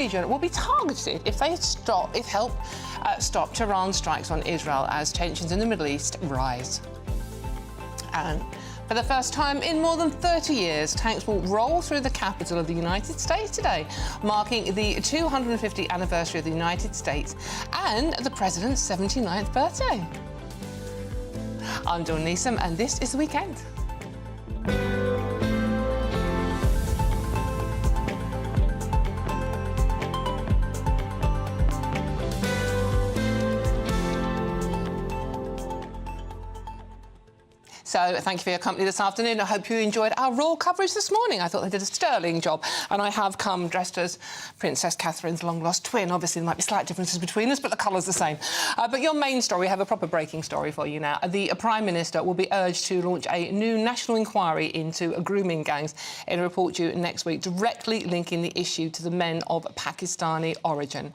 region will be targeted if they help stop Tehran's strikes on Israel as tensions in the Middle East rise. And for the first time in more than 30 years, tanks will roll through the capital of the United States today, marking the 250th anniversary of the United States and the President's 79th birthday. I'm Dawn Neeson, and this is The Weekend. So thank you for your company this afternoon. I hope you enjoyed our Royal coverage this morning. I thought they did a sterling job. And I have come dressed as Princess Catherine's long-lost twin. Obviously, there might be slight differences between us, but the colour's the same. But your main story, we have a proper breaking story for you now. The Prime Minister will be urged to launch a new national inquiry into grooming gangs in a report due next week, directly linking the issue to the men of Pakistani origin.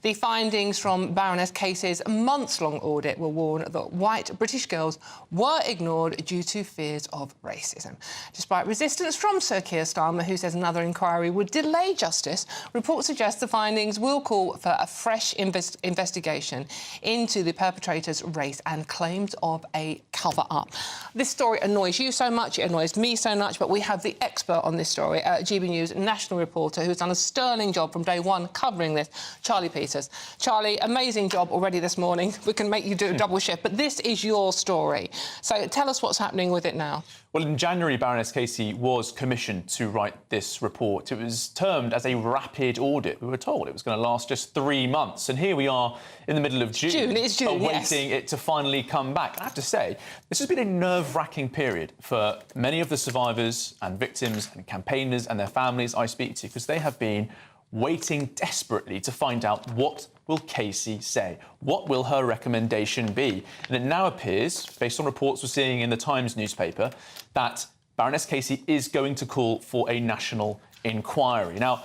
The findings from Baroness Casey's months-long audit will warn that white British girls were ignored due to fears of racism. Despite resistance from Sir Keir Starmer, who says another inquiry would delay justice, reports suggest the findings will call for a fresh investigation into the perpetrator's race and claims of a cover-up. This story annoys you so much, it annoys me so much, but we have the expert on this story, GBNews national reporter, who's done a sterling job from day one covering this, Charlie Peters. Charlie, amazing job already this morning. We can make you do a double shift, but this is your story. So tell us what's happening with it now. Well, in January, Baroness Casey was commissioned to write this report. It was termed as a rapid audit. We were told it was going to last just 3 months. And here we are in the middle of June, awaiting it to finally come back. I have to say, this has been a nerve-wracking period for many of the survivors and victims and campaigners and their families I speak to, because they have been waiting desperately to find out what will Casey say? What will her recommendation be? And it now appears, based on reports we're seeing in the Times newspaper, that Baroness Casey is going to call for a national inquiry. Now,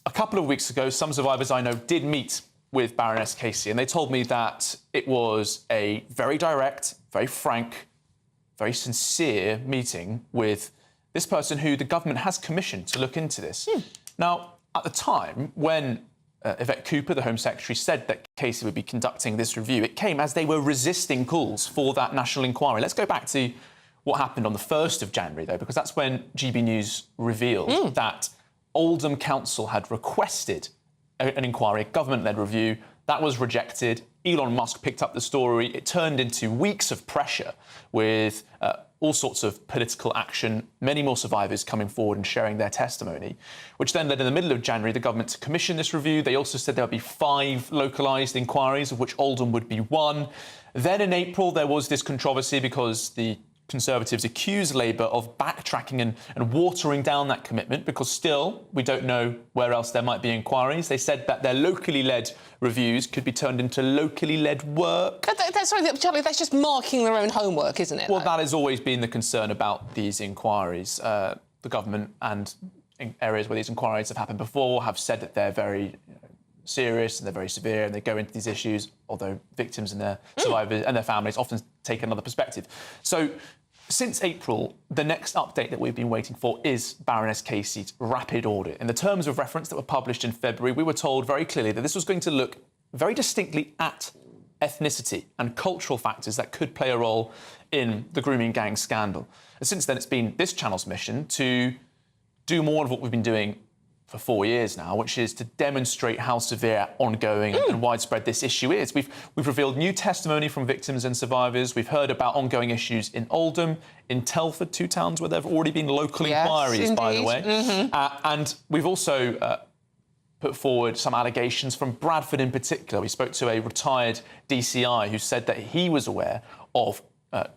a couple of weeks ago, some survivors I know did meet with Baroness Casey, and they told me that it was a very direct, very frank, very sincere meeting with this person who the government has commissioned to look into this. Now, at the time, when Yvette Cooper, the Home Secretary, said that Casey would be conducting this review, it came as they were resisting calls for that national inquiry. Let's go back to what happened on the 1st of January, though, because that's when GBNews revealed that Oldham Council had requested an inquiry, a government-led review. That was rejected. Elon Musk picked up the story. It turned into weeks of pressure with all sorts of political action, many more survivors coming forward and sharing their testimony, which then led in the middle of January the government to commission this review. They also said there would be 5 localised inquiries, of which Oldham would be 1. Then in April there was this controversy because the Conservatives accused Labour of backtracking and watering down that commitment, because still we don't know where else there might be inquiries. They said that their locally led reviews could be turned into locally led work. Sorry, Charlie, that's just marking their own homework, isn't it? Well, that has always been the concern about these inquiries. The government and in areas where these inquiries have happened before have said that they're very serious and they're very severe and they go into these issues, although victims and their survivors and their families often take another perspective. So since April, the next update that we've been waiting for is Baroness Casey's rapid audit. In the terms of reference that were published in February, we were told very clearly that this was going to look very distinctly at ethnicity and cultural factors that could play a role in the grooming gang scandal. And since then, it's been this channel's mission to do more of what we've been doing for 4 years now, which is to demonstrate how severe, ongoing and widespread this issue is. We've revealed new testimony from victims and survivors. We've heard about ongoing issues in Oldham, in Telford, 2 towns where there have already been local inquiries, by the way. And we've also put forward some allegations from Bradford in particular. We spoke to a retired DCI who said that he was aware of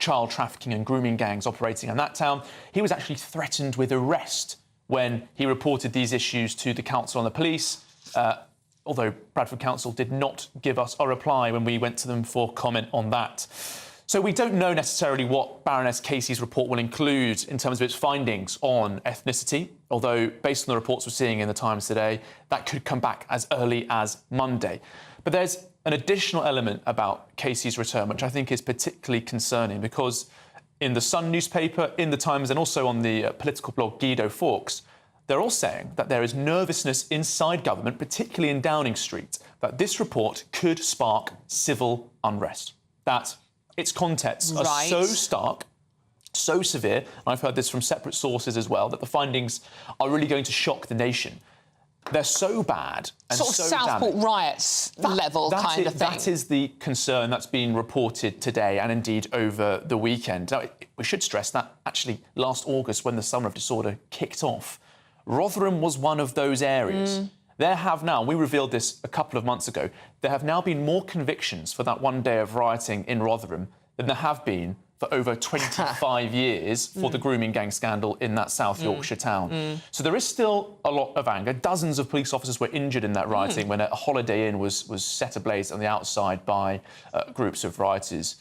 child trafficking and grooming gangs operating in that town. He was actually threatened with arrest when he reported these issues to the council and the police, although Bradford Council did not give us a reply when we went to them for comment on that. So we don't know necessarily what Baroness Casey's report will include in terms of its findings on ethnicity, although based on the reports we're seeing in the Times today, that could come back as early as Monday. But there's an additional element about Casey's return, which I think is particularly concerning, because in the Sun newspaper, in the Times, and also on the political blog Guido Fawkes, they're all saying that there is nervousness inside government, particularly in Downing Street, that this report could spark civil unrest. That its contents are so stark, so severe, and I've heard this from separate sources as well, that the findings are really going to shock the nation. They're so bad and sort of so Southport damning. Riots level kind of thing. That is the concern that's been reported today and indeed over the weekend. Now, we should stress that actually last August, when the Summer of Disorder kicked off, Rotherham was one of those areas. There have now, we revealed this a couple of months ago, there have now been more convictions for that one day of rioting in Rotherham than there have been for over 25 years for the grooming gang scandal in that South Yorkshire town. So there is still a lot of anger. Dozens of police officers were injured in that rioting when a Holiday Inn was set ablaze on the outside by groups of rioters.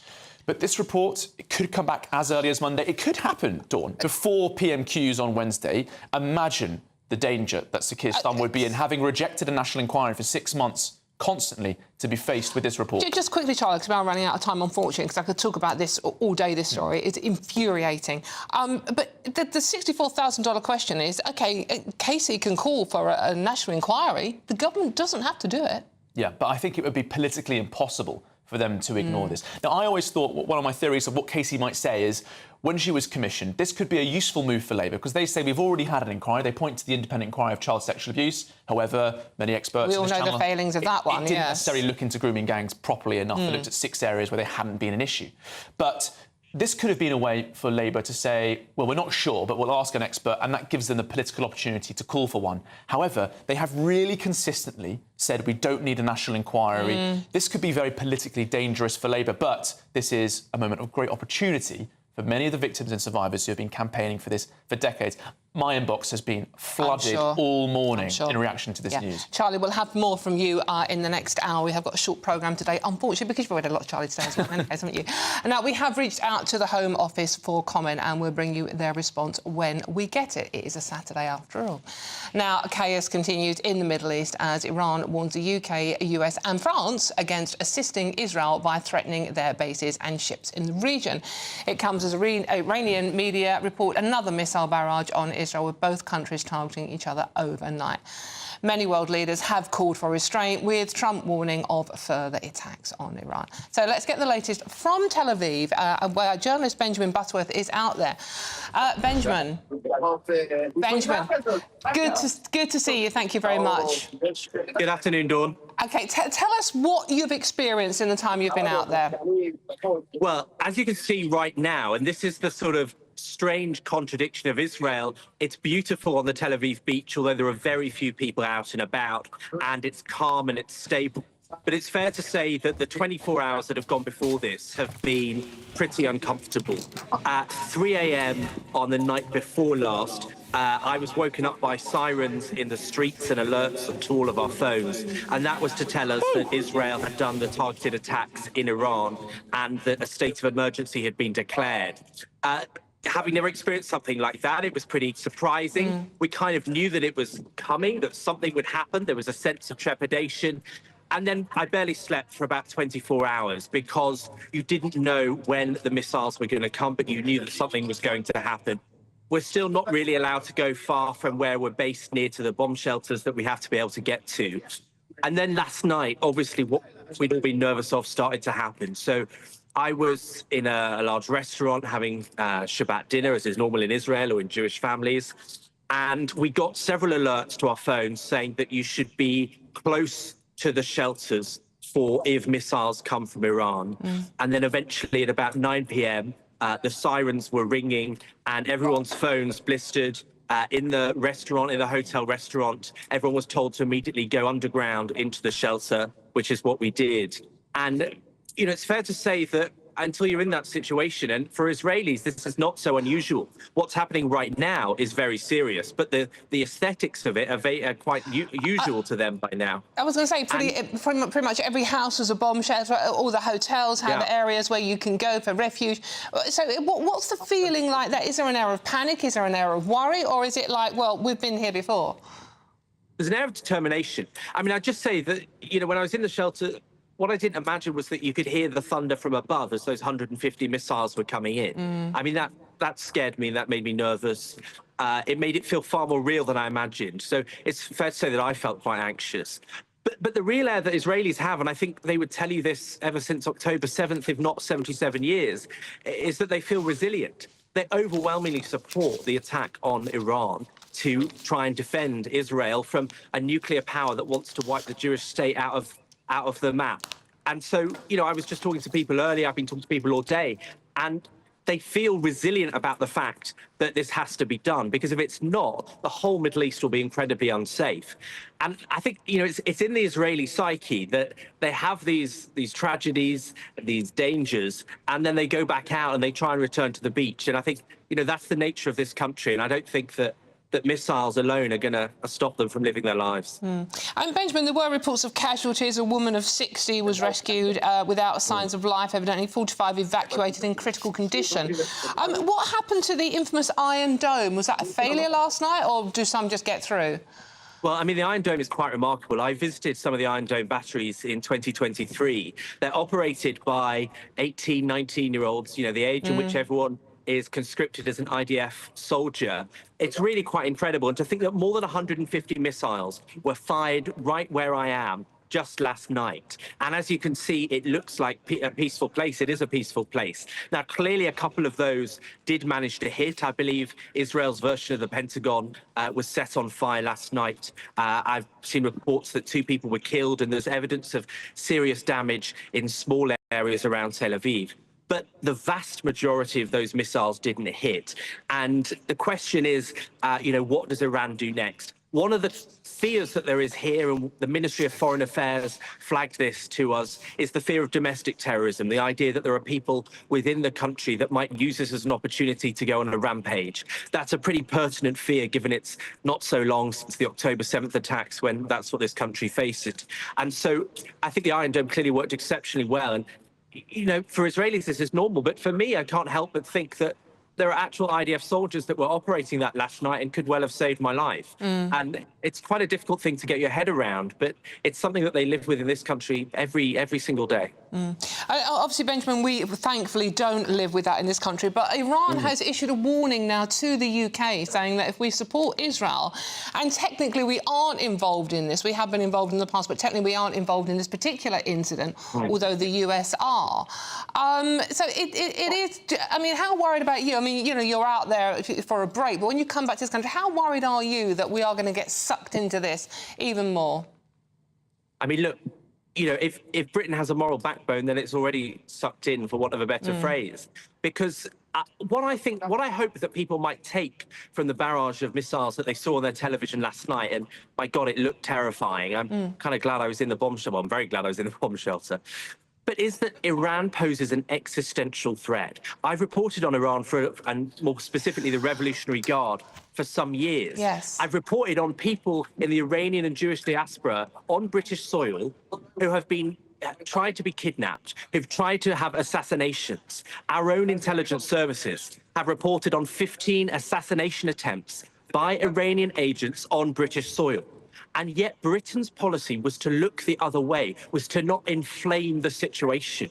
But this report, it could come back as early as Monday. It could happen, Dawn, before PMQs on Wednesday. Imagine the danger that Sir Keir Starmer would be in, having rejected a national inquiry for 6 months constantly to be faced with this report. Just quickly, Charlie, because we're running out of time, unfortunately, because I could talk about this all day, this story. It's infuriating. But the $64,000 question is, OK, Casey can call for a national inquiry. The government doesn't have to do it. Yeah, but I think it would be politically impossible for them to ignore this. Now, I always thought one of my theories of what Casey might say is, when she was commissioned, this could be a useful move for Labour, because they say we've already had an inquiry. They point to the independent inquiry of child sexual abuse. However, many experts... We all know the failings of that one, It didn't necessarily look into grooming gangs properly enough. They looked at 6 areas where they hadn't been an issue. But this could have been a way for Labour to say, well, we're not sure, but we'll ask an expert, and that gives them the political opportunity to call for one. However, they have really consistently said we don't need a national inquiry. This could be very politically dangerous for Labour, but this is a moment of great opportunity for many of the victims and survivors who have been campaigning for this for decades. My inbox has been flooded all morning in reaction to this news. Charlie, we'll have more from you in the next hour. We have got a short programme today, unfortunately, because you've already had a lot of Charlie today as well, anyways, haven't you? And now we have reached out to the Home Office for comment, and we'll bring you their response when we get it. It is a Saturday after all. Now, chaos continues in the Middle East as Iran warns the UK, US and France against assisting Israel by threatening their bases and ships in the region. It comes as Iranian media report another missile barrage on Israel, with both countries targeting each other overnight. Many world leaders have called for restraint, with Trump warning of further attacks on Iran. So let's get the latest from Tel Aviv, where journalist Benjamin Butterworth is out there. Benjamin, good to see you. Thank you very much. Good afternoon, Dawn. OK, tell us what you've experienced in the time you've been out there. Well, as you can see right now, and this is the sort of strange contradiction of Israel, it's beautiful on the Tel Aviv beach, although there are very few people out and about, and it's calm and it's stable. But it's fair to say that the 24 hours that have gone before this have been pretty uncomfortable. At 3 a.m. on the night before last, I was woken up by sirens in the streets and alerts to all of our phones, and that was to tell us that Israel had done the targeted attacks in Iran and that a state of emergency had been declared. Having never experienced something like that, it was pretty surprising. We kind of knew that it was coming, that something would happen. There was a sense of trepidation. And then I barely slept for about 24 hours because you didn't know when the missiles were going to come, but you knew that something was going to happen. We're still not really allowed to go far from where we're based, near to the bomb shelters that we have to be able to get to. And then last night, obviously, what we'd all been nervous of started to happen. So I was in a large restaurant having Shabbat dinner, as is normal in Israel or in Jewish families. And we got several alerts to our phones saying that you should be close to the shelters for if missiles come from Iran. And then eventually at about 9 p.m., the sirens were ringing and everyone's phones blistered. In the restaurant, in the hotel restaurant, everyone was told to immediately go underground into the shelter, which is what we did. And, you know, it's fair to say that until you're in that situation, and for Israelis, this is not so unusual. What's happening right now is very serious, but the aesthetics of it are quite usual to them by now. I was going to say, pretty much every house has a bomb shelter. All the hotels have areas where you can go for refuge. So what's the feeling like that? Is there an air of panic? Is there an air of worry? Or is it like, well, we've been here before? There's an air of determination. I mean, I'd just say that, you know, when I was in the shelter, what I didn't imagine was that you could hear the thunder from above as those 150 missiles were coming in. I mean, that scared me, and that made me nervous. It made it feel far more real than I imagined. So it's fair to say that I felt quite anxious. But the real air that Israelis have, and I think they would tell you this ever since October 7th, if not 77 years, is that they feel resilient. They overwhelmingly support the attack on Iran to try and defend Israel from a nuclear power that wants to wipe the Jewish state out of the map. And so, you know, I was just talking to people earlier, I've been talking to people all day, and they feel resilient about the fact that this has to be done, because if it's not, the whole Middle East will be incredibly unsafe. And I think, you know, it's in the Israeli psyche that they have these tragedies, these dangers, and then they go back out and they try and return to the beach. And I think, you know, that's the nature of this country. And I don't think that missiles alone are going to stop them from living their lives. And Benjamin, there were reports of casualties. A woman of 60 was rescued without signs of life, evidently 45 evacuated in critical condition. What happened to the infamous Iron Dome? Was that a failure last night, or do some just get through? Well, I mean, the Iron Dome is quite remarkable. I visited some of the Iron Dome batteries in 2023. They're operated by 18, 19-year-olds, you know, the age in which everyone is conscripted as an IDF soldier. It's really quite incredible. And to think that more than 150 missiles were fired right where I am just last night. And as you can see, it looks like a peaceful place. It is a peaceful place. Now, clearly, a couple of those did manage to hit. I believe Israel's version of the Pentagon was set on fire last night. I've seen reports that 2 people were killed, and there's evidence of serious damage in small areas around Tel Aviv. But the vast majority of those missiles didn't hit. And the question is, you know, what does Iran do next? One of the fears that there is here, and the Ministry of Foreign Affairs flagged this to us, is the fear of domestic terrorism, the idea that there are people within the country that might use this as an opportunity to go on a rampage. That's a pretty pertinent fear, given it's not so long since the October 7th attacks, when that's what this country faced. And so I think the Iron Dome clearly worked exceptionally well. And you know, for Israelis, this is normal. But for me, I can't help but think that there are actual IDF soldiers that were operating that last night and could well have saved my life. And it's quite a difficult thing to get your head around, but it's something that they live with in this country every single day. Obviously, Benjamin, we thankfully don't live with that in this country, but Iran has issued a warning now to the UK, saying that if we support Israel, and technically we aren't involved in this, we have been involved in the past, but technically we aren't involved in this particular incident, although the US are. So it is, I mean, how worried about you? I mean, you know, you're out there for a break, but when you come back to this country, how worried are you that we are going to get sucked into this even more? I mean, look, you know, if Britain has a moral backbone, then it's already sucked in, for want of a better phrase. Because what I hope that people might take from the barrage of missiles that they saw on their television last night, and my God, it looked terrifying. I'm kind of glad I was in the bomb shelter. I'm very glad I was in the bomb shelter. But is that Iran poses an existential threat. I've reported on Iran and more specifically the Revolutionary Guard, for some years. Yes. I've reported on people in the Iranian and Jewish diaspora on British soil who have been tried to be kidnapped, who've tried to have assassinations. Our own intelligence services have reported on 15 assassination attempts by Iranian agents on British soil. And yet Britain's policy was to look the other way, was to not inflame the situation.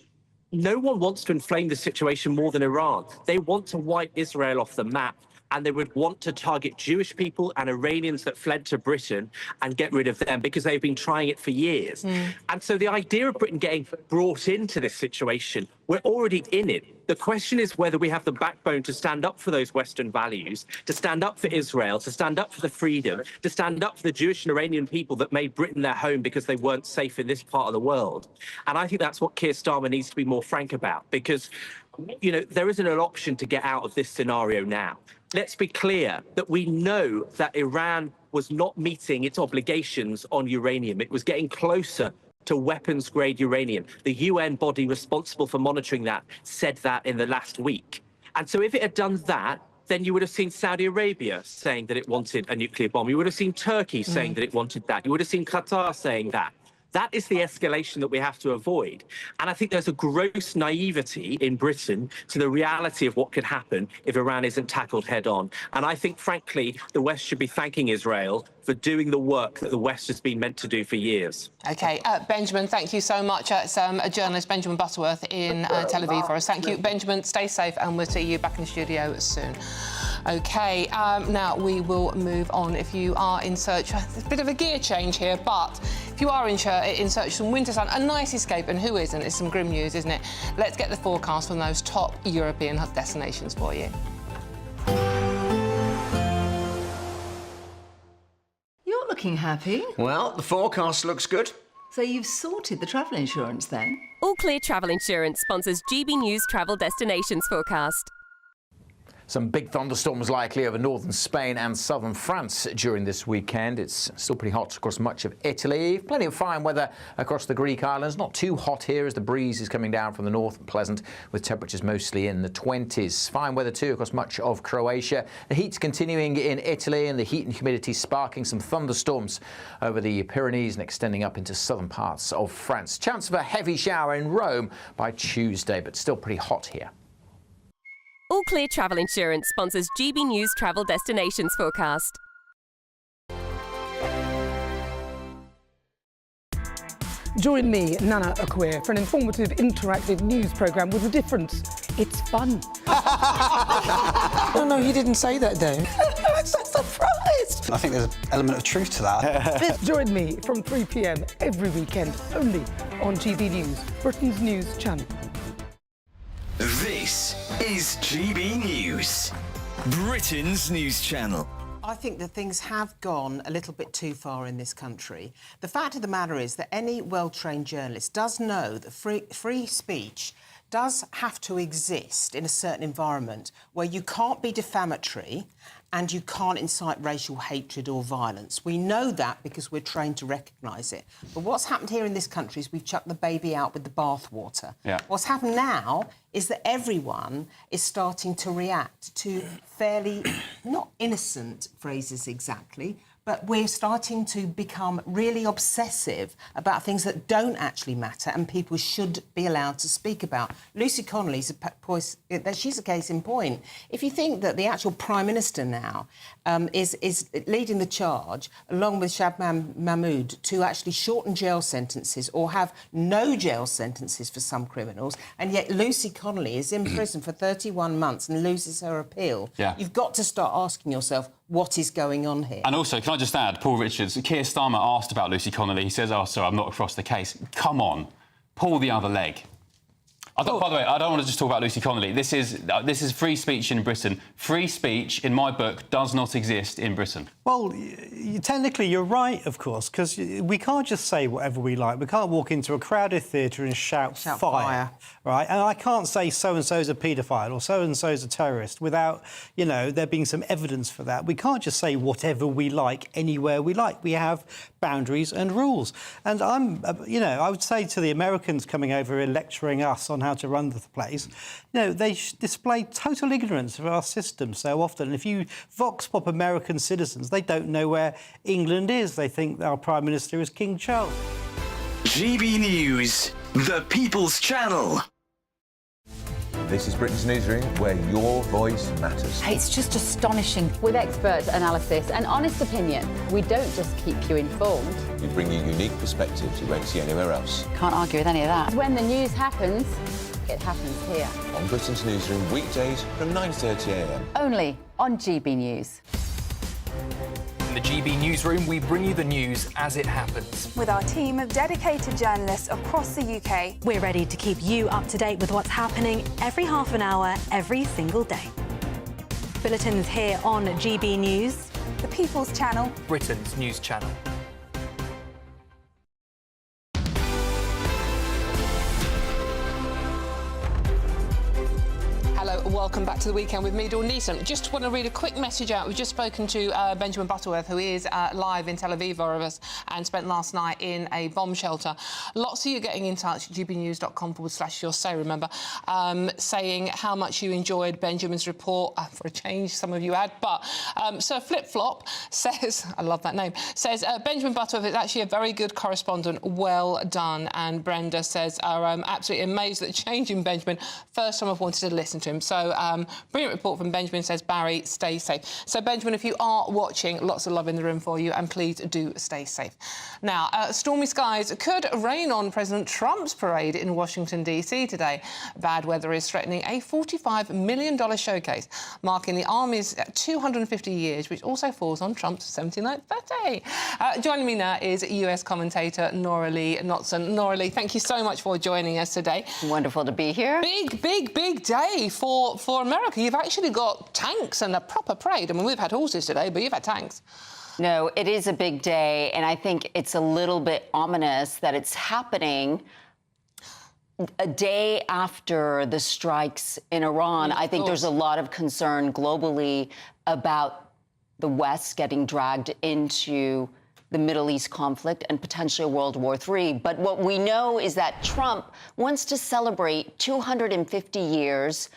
No one wants to inflame the situation more than Iran. They want to wipe Israel off the map, and they would want to target Jewish people and Iranians that fled to Britain and get rid of them, because they've been trying it for years. And so the idea of Britain getting brought into this situation, we're already in it. The question is whether we have the backbone to stand up for those Western values, to stand up for Israel, to stand up for the freedom, to stand up for the Jewish and Iranian people that made Britain their home because they weren't safe in this part of the world. And I think that's what Keir Starmer needs to be more frank about, because, you know, there isn't an option to get out of this scenario now. Let's be clear that we know that Iran was not meeting its obligations on uranium. It was getting closer to weapons-grade uranium. The UN body responsible for monitoring that said that in the last week. And so if it had done that, then you would have seen Saudi Arabia saying that it wanted a nuclear bomb. You would have seen Turkey saying that it wanted that. You would have seen Qatar saying that. That is the escalation that we have to avoid. And I think there's a gross naivety in Britain to the reality of what could happen if Iran isn't tackled head on. And I think, frankly, the West should be thanking Israel for doing the work that the West has been meant to do for years. OK, Benjamin, thank you so much. It's a journalist, Benjamin Butterworth, in Tel Aviv for us. Thank you, Benjamin. Stay safe, and we'll see you back in the studio soon. OK, now we will move on. If you are in search, there's a bit of a gear change here, but if you are in search of some winter sun, a nice escape, and who isn't? It's some grim news, isn't it? Let's get the forecast from those top European destinations for you. You're looking happy. Well, the forecast looks good. So you've sorted the travel insurance then? All Clear Travel Insurance sponsors GB News Travel Destinations forecast. Some big thunderstorms likely over northern Spain and southern France during this weekend. It's still pretty hot across much of Italy. Plenty of fine weather across the Greek islands. Not too hot here as the breeze is coming down from the north and pleasant, with temperatures mostly in the 20s. Fine weather too across much of Croatia. The heat's continuing in Italy, and the heat and humidity sparking some thunderstorms over the Pyrenees and extending up into southern parts of France. Chance of a heavy shower in Rome by Tuesday, but still pretty hot here. All Clear Travel Insurance sponsors GB News Travel Destinations forecast. Join me, Nana Akweer, for an informative, interactive news programme with a difference. It's fun. No, he didn't say that, Dave. I'm so surprised. I think there's an element of truth to that. Join me from 3 p.m. every weekend, only on GB News, Britain's news channel. This is GB News, Britain's news channel. I think that things have gone a little bit too far in this country. The fact of the matter is that any well-trained journalist does know that free speech does have to exist in a certain environment where you can't be defamatory and you can't incite racial hatred or violence. We know that because we're trained to recognise it. But what's happened here in this country is we've chucked the baby out with the bathwater. Yeah. What's happened now is that everyone is starting to react to fairly, not innocent phrases exactly, but we're starting to become really obsessive about things that don't actually matter and people should be allowed to speak about. Lucy Connolly's she's a case in point. If you think that the actual Prime Minister now is leading the charge, along with Shabnam Mahmood, to actually shorten jail sentences or have no jail sentences for some criminals, and yet Lucy Connolly is in prison for 31 months and loses her appeal, you've got to start asking yourself, what is going on here? And also, can I just add, Paul Richards, Keir Starmer asked about Lucy Connolly. He says, oh, sorry, I'm not across the case. Come on, pull the other leg. By the way, I don't want to just talk about Lucy Connolly. This is free speech in Britain. Free speech, in my book, does not exist in Britain. Well, technically, you're right, of course, because we can't just say whatever we like. We can't walk into a crowded theatre and shout fire, right? And I can't say so-and-so's a paedophile or so-and-so's a terrorist without, you know, there being some evidence for that. We can't just say whatever we like anywhere we like. We have boundaries and rules. And you know, I would say to the Americans coming over and lecturing us on how to run the place, you know, they display total ignorance of our system so often. And if you vox pop American citizens, they don't know where England is. They think our Prime Minister is King Charles. GB News, the People's Channel. This is Britain's Newsroom, where your voice matters. It's just astonishing. With expert analysis and honest opinion, we don't just keep you informed. We bring you unique perspectives you won't see anywhere else. Can't argue with any of that. When the news happens, it happens here. On Britain's Newsroom, weekdays from 9:30 a.m. Only on GB News. In the GB Newsroom, we bring you the news as it happens. With our team of dedicated journalists across the UK, we're ready to keep you up to date with what's happening every half an hour, every single day. Bulletins here on GB News, the People's Channel, Britain's news channel. welcome back to the weekend with me, Dawn Neeson. Just want to read a quick message out. We've just spoken to Benjamin Butterworth, who is live in Tel Aviv and spent last night in a bomb shelter. Lots of you getting in touch, gbnews.com/your say, remember, saying how much you enjoyed Benjamin's report. For a change, some of you had, but Sir Flip Flop says, I love that name, says Benjamin Butterworth is actually a very good correspondent, well done. And Brenda says, I'm absolutely amazed at the change in Benjamin. First time I've wanted to listen to him. So, brilliant report from Benjamin, says Barry, stay safe. So, Benjamin, if you are watching, lots of love in the room for you, and please do stay safe. Now, stormy skies could rain on President Trump's parade in Washington, D.C. today. Bad weather is threatening a $45 million showcase, marking the Army's 250 years, which also falls on Trump's 79th birthday. Joining me now is US commentator Nora Lee Knotson. Nora Lee, thank you so much for joining us today. Wonderful to be here. Big day for America. You've actually got tanks and a proper parade. I mean, we've had horses today, but you've had tanks. No, it is a big day, and I think it's a little bit ominous that it's happening a day after the strikes in Iran. I think there's a lot of concern globally about the West getting dragged into the Middle East conflict and potentially a World War III. But what we know is that Trump wants to celebrate 250 years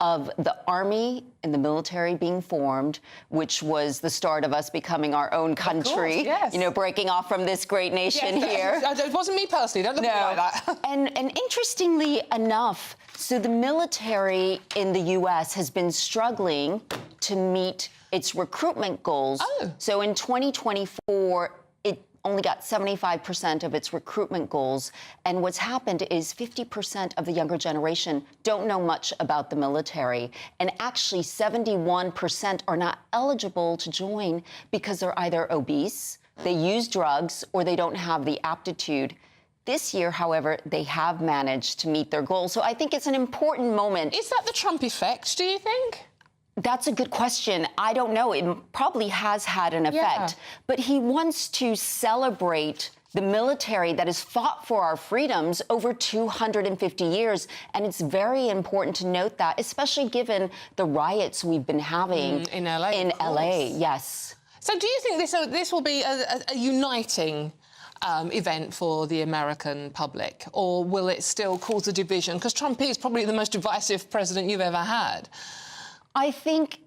of the army and the military being formed, which was the start of us becoming our own country. Of course, yes. You know, breaking off from this great nation here. It wasn't me personally, don't look at me like that. And interestingly enough, so the military in the US has been struggling to meet its recruitment goals. So in 2024, it only got 75% of its recruitment goals. And what's happened is 50% of the younger generation don't know much about the military. And actually 71% are not eligible to join because they're either obese, they use drugs, or they don't have the aptitude. This year, however, they have managed to meet their goals. So I think it's an important moment. Is that the Trump effect, do you think? That's a good question. I don't know. It probably has had an effect. But he wants to celebrate the military that has fought for our freedoms over 250 years. And it's very important to note that, especially given the riots we've been having in LA. In LA, yes. So do you think this will be a uniting event for the American public, or will it still cause a division? Because Trump is probably the most divisive president you've ever had. I think,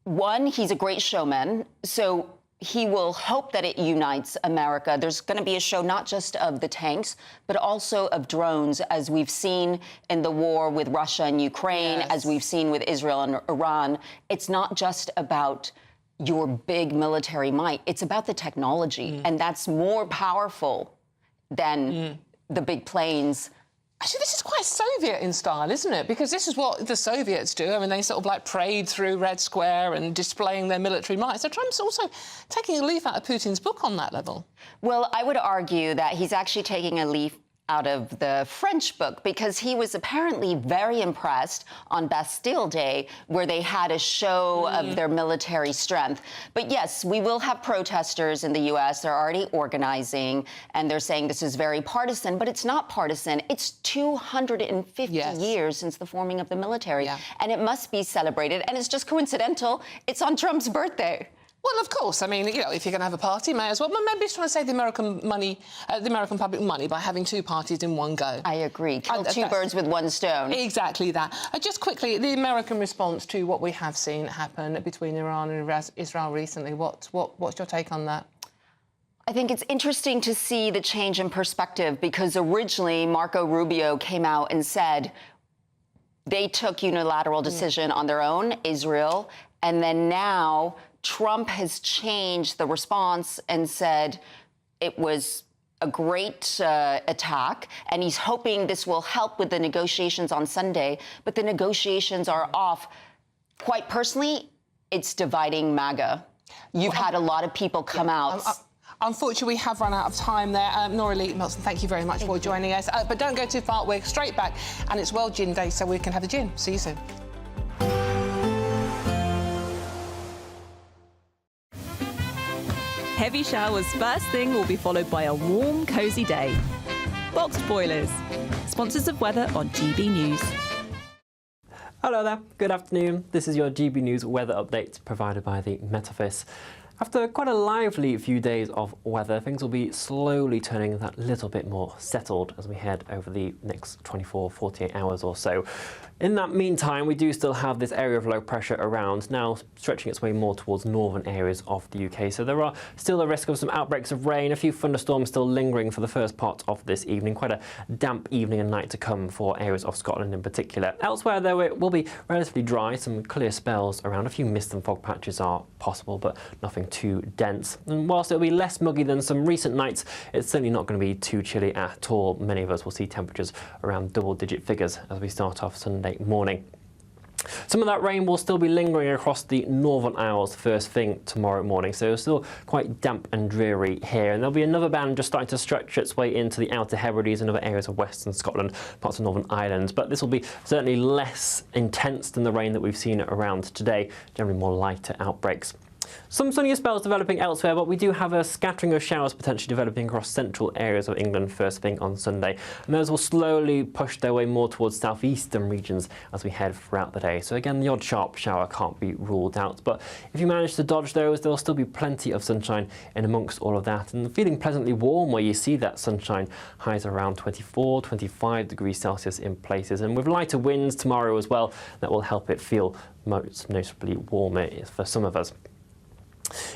one, he's a great showman, so he will hope that it unites America. There's going to be a show not just of the tanks, but also of drones, as we've seen in the war with Russia and Ukraine, as we've seen with Israel and Iran. It's not just about your big military might. It's about the technology, and that's more powerful than the big planes. Actually, this is quite Soviet in style, isn't it? Because this is what the Soviets do. I mean, they sort of like parade through Red Square and displaying their military might. So Trump's also taking a leaf out of Putin's book on that level. Well, I would argue that he's actually taking a leaf out of the French book, because he was apparently very impressed on Bastille Day, where they had a show of their military strength. But yes, we will have protesters in the U.S. They're already organizing, and they're saying this is very partisan, but it's not partisan. It's 250 years since the forming of the military, and it must be celebrated. And it's just coincidental. It's on Trump's birthday. Well, of course. I mean, you know, if you're going to have a party, may as well. But maybe it's trying to save the American public money by having two parties in one go. I agree. Kill two birds with one stone. Exactly that. Just quickly, the American response to what we have seen happen between Iran and Israel recently. What's your take on that? I think it's interesting to see the change in perspective, because originally Marco Rubio came out and said they took unilateral decision on their own, Israel, and then now Trump has changed the response and said it was a great attack, and he's hoping this will help with the negotiations on Sunday. But the negotiations are off. Quite personally, it's dividing MAGA. You've had a lot of people come out. Unfortunately, we have run out of time there. Nora Lee Knotson, thank you very much for joining us. But don't go too far. We're straight back, and it's World Gin Day, so we can have a gin. See you soon. Heavy showers first thing will be followed by a warm, cosy day. Boxed Boilers, sponsors of weather on GB News. Hello there, good afternoon. This is your GB News weather update provided by the Met Office. After quite a lively few days of weather, things will be slowly turning that little bit more settled as we head over the next 24, 48 hours or so. In that meantime, we do still have this area of low pressure around, now stretching its way more towards northern areas of the UK. So there are still a risk of some outbreaks of rain, a few thunderstorms still lingering for the first part of this evening. Quite a damp evening and night to come for areas of Scotland in particular. Elsewhere, though, it will be relatively dry, some clear spells around. A few mist and fog patches are possible, but nothing too dense. And whilst it'll be less muggy than some recent nights, it's certainly not going to be too chilly at all. Many of us will see temperatures around double-digit figures as we start off Sunday morning. Some of that rain will still be lingering across the Northern Isles first thing tomorrow morning, so it's still quite damp and dreary here. And there'll be another band just starting to stretch its way into the Outer Hebrides and other areas of Western Scotland, parts of Northern Ireland. But this will be certainly less intense than the rain that we've seen around today, generally more lighter outbreaks. Some sunnier spells developing elsewhere, but we do have a scattering of showers potentially developing across central areas of England first thing on Sunday. And those will slowly push their way more towards southeastern regions as we head throughout the day. So again, the odd sharp shower can't be ruled out. But if you manage to dodge those, there'll still be plenty of sunshine in amongst all of that. And feeling pleasantly warm where you see that sunshine, highs around 24, 25 degrees Celsius in places. And with lighter winds tomorrow as well, that will help it feel most noticeably warmer for some of us.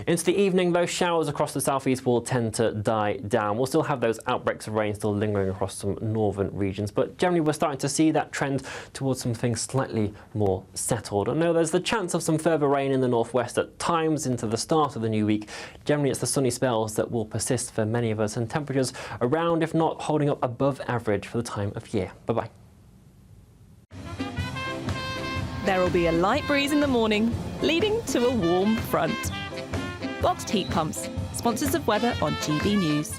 Into the evening, those showers across the southeast will tend to die down. We'll still have those outbreaks of rain still lingering across some northern regions, but generally we're starting to see that trend towards something slightly more settled. I know there's the chance of some further rain in the northwest at times into the start of the new week. Generally it's the sunny spells that will persist for many of us, and temperatures around, if not holding up above average for the time of year. Bye-bye. There will be a light breeze in the morning, leading to a warm front. Boxed heat pumps, sponsors of weather on GB News.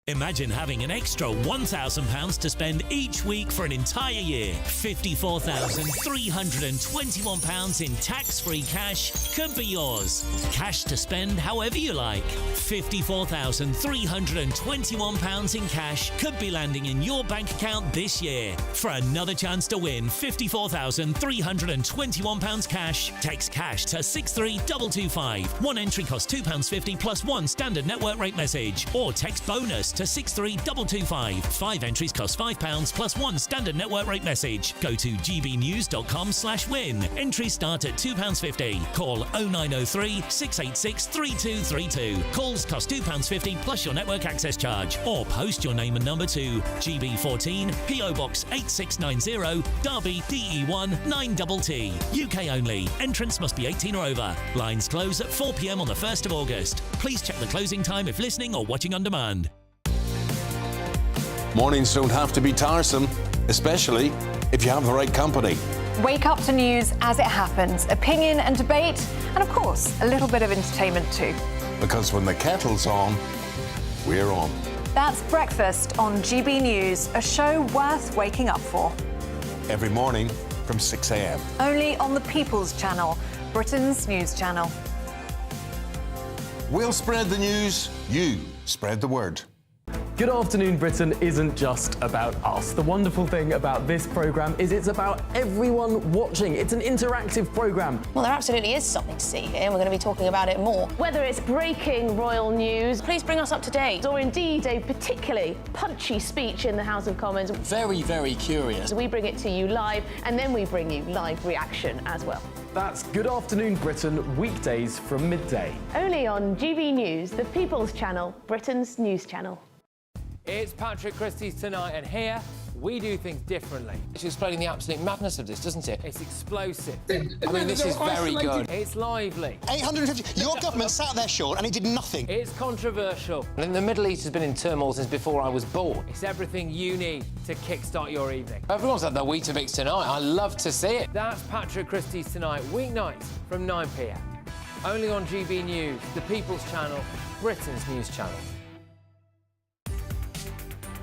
Imagine having an extra £1,000 to spend each week for an entire year. £54,321 in tax-free cash could be yours. Cash to spend however you like. £54,321 in cash could be landing in your bank account this year. For another chance to win £54,321 cash, text cash to 63225. One entry costs £2.50 plus one standard network rate message. Or text bonus to 63225. 5 entries cost £5 plus one standard network rate message. Go to gbnews.com/win. Entries start at £2.50. Call 0903 686 3232. Calls cost £2.50 plus your network access charge. Or post your name and number to GB14 PO Box 8690 Derby DE1 9TT. UK only. Entrance must be 18 or over. Lines close at 4 p.m. on the 1st of August. Please check the closing time if listening or watching on demand. Mornings don't have to be tiresome, especially if you have the right company. Wake up to news as it happens, opinion and debate, and of course, a little bit of entertainment too. Because when the kettle's on, we're on. That's Breakfast on GB News, a show worth waking up for. Every morning from 6 a.m. Only on the People's Channel, Britain's news channel. We'll spread the news, you spread the word. Good Afternoon Britain isn't just about us. The wonderful thing about this programme is it's about everyone watching. It's an interactive programme. Well, there absolutely is something to see here, and we're going to be talking about it more. Whether it's breaking royal news, please bring us up to date, or indeed a particularly punchy speech in the House of Commons. Very, very curious. We bring it to you live, and then we bring you live reaction as well. That's Good Afternoon Britain, weekdays from midday. Only on GB News, the People's Channel, Britain's news channel. It's Patrick Christie's Tonight, and here we do things differently. It's explaining the absolute madness of this, doesn't it? It's explosive. I mean, this is very good. It's lively. 850. Your government sat there, Sean, and it did nothing. It's controversial. And the Middle East has been in turmoil since before I was born. It's everything you need to kickstart your evening. Everyone's had their Weetabix tonight. I love to see it. That's Patrick Christie's Tonight, weeknights from 9 p.m. Only on GB News, the People's Channel, Britain's news channel.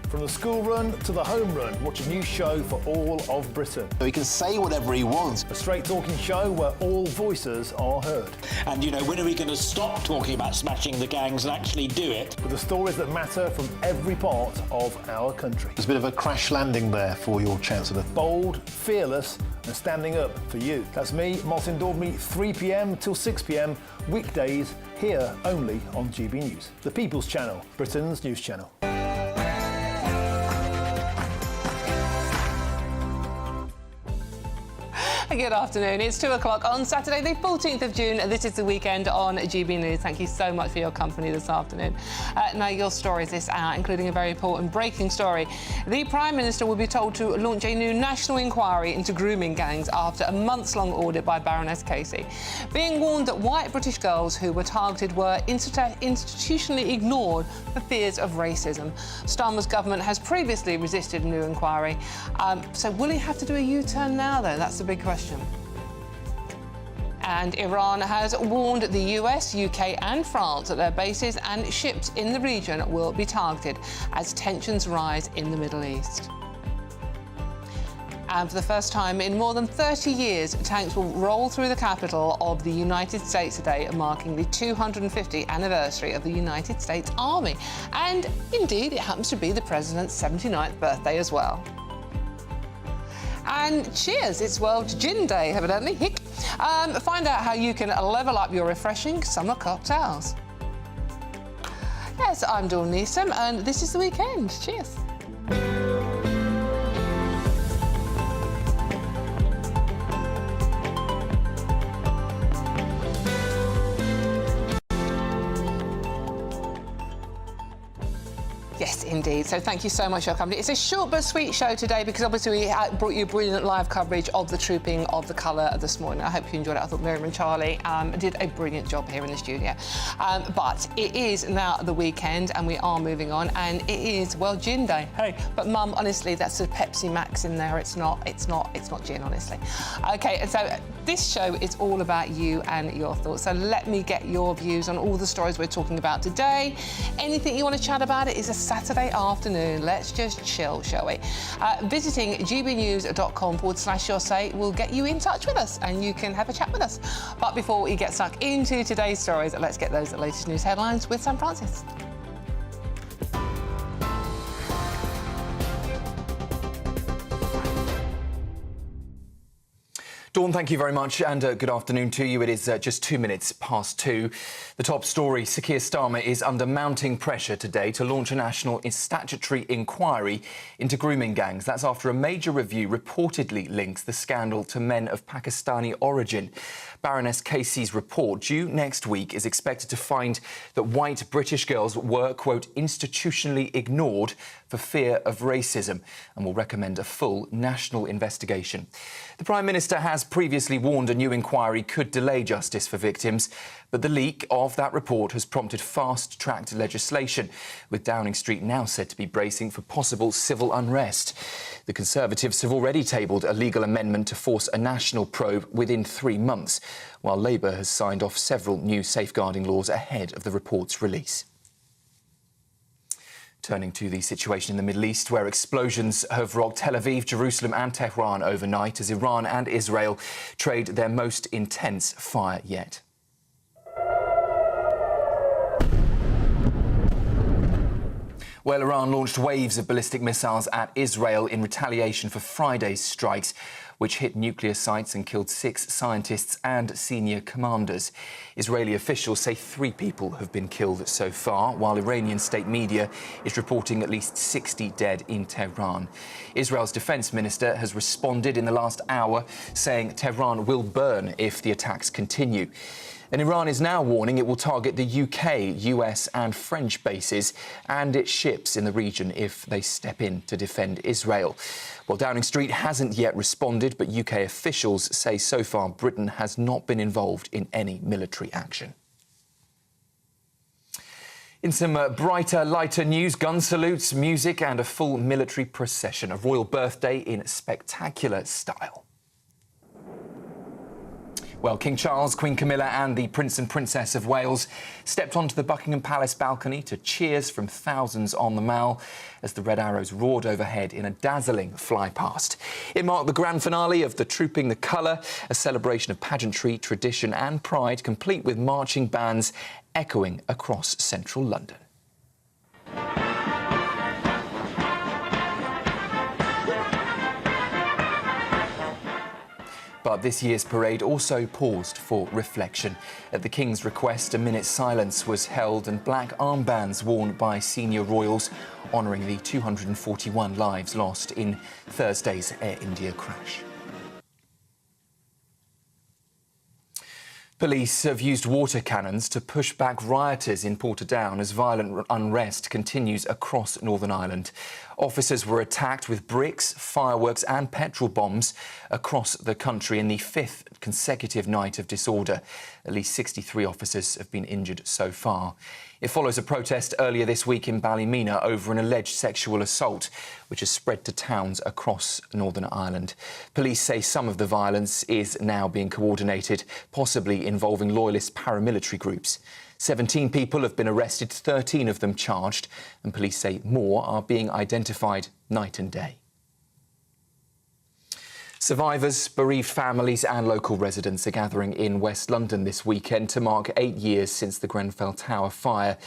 From the school run to the home run, watch a new show for all of Britain. He can say whatever he wants. A straight-talking show where all voices are heard. And, you know, when are we going to stop talking about smashing the gangs and actually do it? With the stories that matter from every part of our country. There's a bit of a crash landing there for your Chancellor. Bold, fearless and standing up for you. That's me, Martin Daubney, 3 p.m. till 6 p.m, weekdays, here only on GB News. The People's Channel, Britain's news channel. Good afternoon. It's 2 o'clock on Saturday, the 14th of June. This is the weekend on GB News. Thank you so much for your company this afternoon. Now, your stories this hour, including a very important breaking story. The Prime Minister will be told to launch a new national inquiry into grooming gangs after a months-long audit by Baroness Casey. Being warned that white British girls who were targeted were institutionally ignored for fears of racism. Starmer's government has previously resisted a new inquiry. So will he have to do a U-turn now, though? That's the big question. And Iran has warned the US, UK and France that their bases and ships in the region will be targeted as tensions rise in the Middle East. And for the first time in more than 30 years, tanks will roll through the capital of the United States today, marking the 250th anniversary of the United States Army. And indeed, it happens to be the President's 79th birthday as well. And cheers, it's World Gin Day, evidently. Hick. Find out how you can level up your refreshing summer cocktails. Yes, I'm Dawn Neeson, and this is the weekend. Cheers. Yes, indeed. So thank you so much for your company. It's a short but sweet show today because obviously we brought you brilliant live coverage of the trooping of the colour this morning. I hope you enjoyed it. I thought Miriam and Charlie did a brilliant job here in the studio. But it is now the weekend and we are moving on, and it is World Gin Day. Hey, but Mum, honestly, that's a Pepsi Max in there. It's not gin, honestly. Okay, and so this show is all about you and your thoughts. So let me get your views on all the stories we're talking about today. Anything you want to chat about, it is a Saturday afternoon. Let's just chill, shall we? Visiting gbnews.com/your say will get you in touch with us and you can have a chat with us. But before we get stuck into today's stories, let's get those latest news headlines with Sam Francis. Dawn, thank you very much, and good afternoon to you. It is just 2 minutes past 2. The top story, Sir Keir Starmer is under mounting pressure today to launch a national statutory inquiry into grooming gangs. That's after a major review reportedly links the scandal to men of Pakistani origin. Baroness Casey's report, due next week, is expected to find that white British girls were, quote, institutionally ignored for fear of racism, and will recommend a full national investigation. The Prime Minister has previously warned a new inquiry could delay justice for victims, but the leak of that report has prompted fast-tracked legislation, with Downing Street now said to be bracing for possible civil unrest. The Conservatives have already tabled a legal amendment to force a national probe within 3 months, while Labour has signed off several new safeguarding laws ahead of the report's release. Turning to the situation in the Middle East, where explosions have rocked Tel Aviv, Jerusalem and Tehran overnight as Iran and Israel trade their most intense fire yet. Well, Iran launched waves of ballistic missiles at Israel in retaliation for Friday's strikes, which hit nuclear sites and killed 6 scientists and senior commanders. Israeli officials say 3 people have been killed so far, while Iranian state media is reporting at least 60 dead in Tehran. Israel's defense minister has responded in the last hour, saying Tehran will burn if the attacks continue. And Iran is now warning it will target the UK, US and French bases and its ships in the region if they step in to defend Israel. Well, Downing Street hasn't yet responded, but UK officials say so far Britain has not been involved in any military action. In some brighter, lighter news, gun salutes, music and a full military procession. A royal birthday in spectacular style. Well, King Charles, Queen Camilla and the Prince and Princess of Wales stepped onto the Buckingham Palace balcony to cheers from thousands on the Mall as the Red Arrows roared overhead in a dazzling fly-past. It marked the grand finale of the Trooping the Colour, a celebration of pageantry, tradition and pride, complete with marching bands echoing across central London. But this year's parade also paused for reflection. At the King's request, a minute's silence was held and black armbands worn by senior royals, honouring the 241 lives lost in Thursday's Air India crash. Police have used water cannons to push back rioters in Portadown as violent unrest continues across Northern Ireland. Officers were attacked with bricks, fireworks and petrol bombs across the country in the fifth consecutive night of disorder. At least 63 officers have been injured so far. It follows a protest earlier this week in Ballymena over an alleged sexual assault, which has spread to towns across Northern Ireland. Police say some of the violence is now being coordinated, possibly involving loyalist paramilitary groups. 17 people have been arrested, 13 of them charged, and police say more are being identified night and day. Survivors, bereaved families and local residents are gathering in West London this weekend to mark 8 years since the Grenfell Tower fire,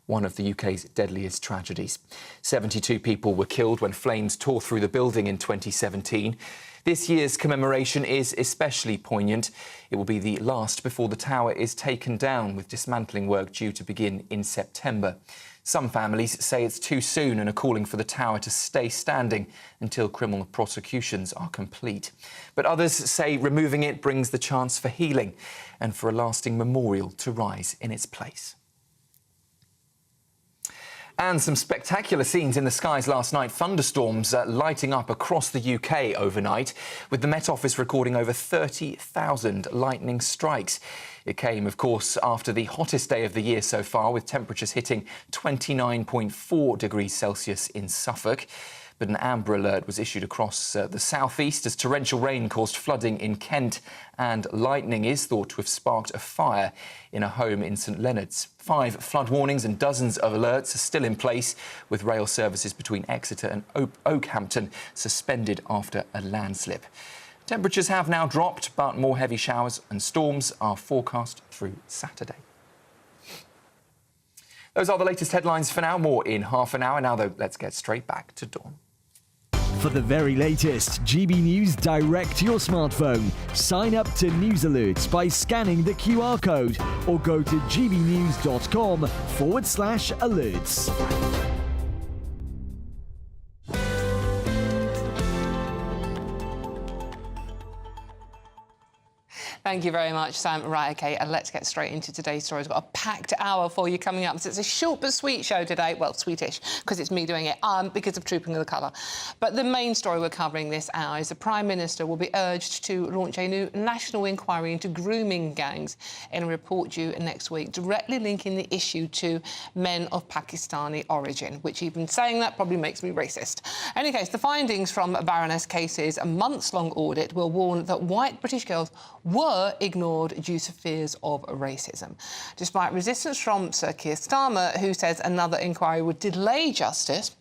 one of the UK's deadliest tragedies. 72 people were killed when flames tore through the building in 2017. This year's commemoration is especially poignant. It will be the last before the tower is taken down, with dismantling work due to begin in September. Some families say it's too soon and are calling for the tower to stay standing until criminal prosecutions are complete. But others say removing it brings the chance for healing and for a lasting memorial to rise in its place. And some spectacular scenes in the skies last night. Thunderstorms lighting up across the UK overnight, with the Met Office recording over 30,000 lightning strikes. It came, of course, after the hottest day of the year so far, with temperatures hitting 29.4 degrees Celsius in Suffolk. But an amber alert was issued across the southeast as torrential rain caused flooding in Kent, and lightning is thought to have sparked a fire in a home in St Leonard's. 5 flood warnings and dozens of alerts are still in place, with rail services between Exeter and Oakhampton suspended after a landslip. Temperatures have now dropped, but more heavy showers and storms are forecast through Saturday. Those are the latest headlines for now. More in half an hour. Now, though, let's get straight back to Dawn. For the very latest GB News direct to your smartphone, sign up to News Alerts by scanning the QR code or go to gbnews.com/alerts. Thank you very much, Sam. Right, OK, let's get straight into today's stories. We've got a packed hour for you coming up. So it's a short but sweet show today. Well, sweetish, because it's me doing it, because of Trooping the Colour. But the main story we're covering this hour is the Prime Minister will be urged to launch a new national inquiry into grooming gangs in a report due next week, directly linking the issue to men of Pakistani origin, which even saying that probably makes me racist. In any case, the findings from Baroness Casey's months-long audit will warn that white British girls were ignored due to fears of racism. Despite resistance from Sir Keir Starmer, who says another inquiry would delay justice,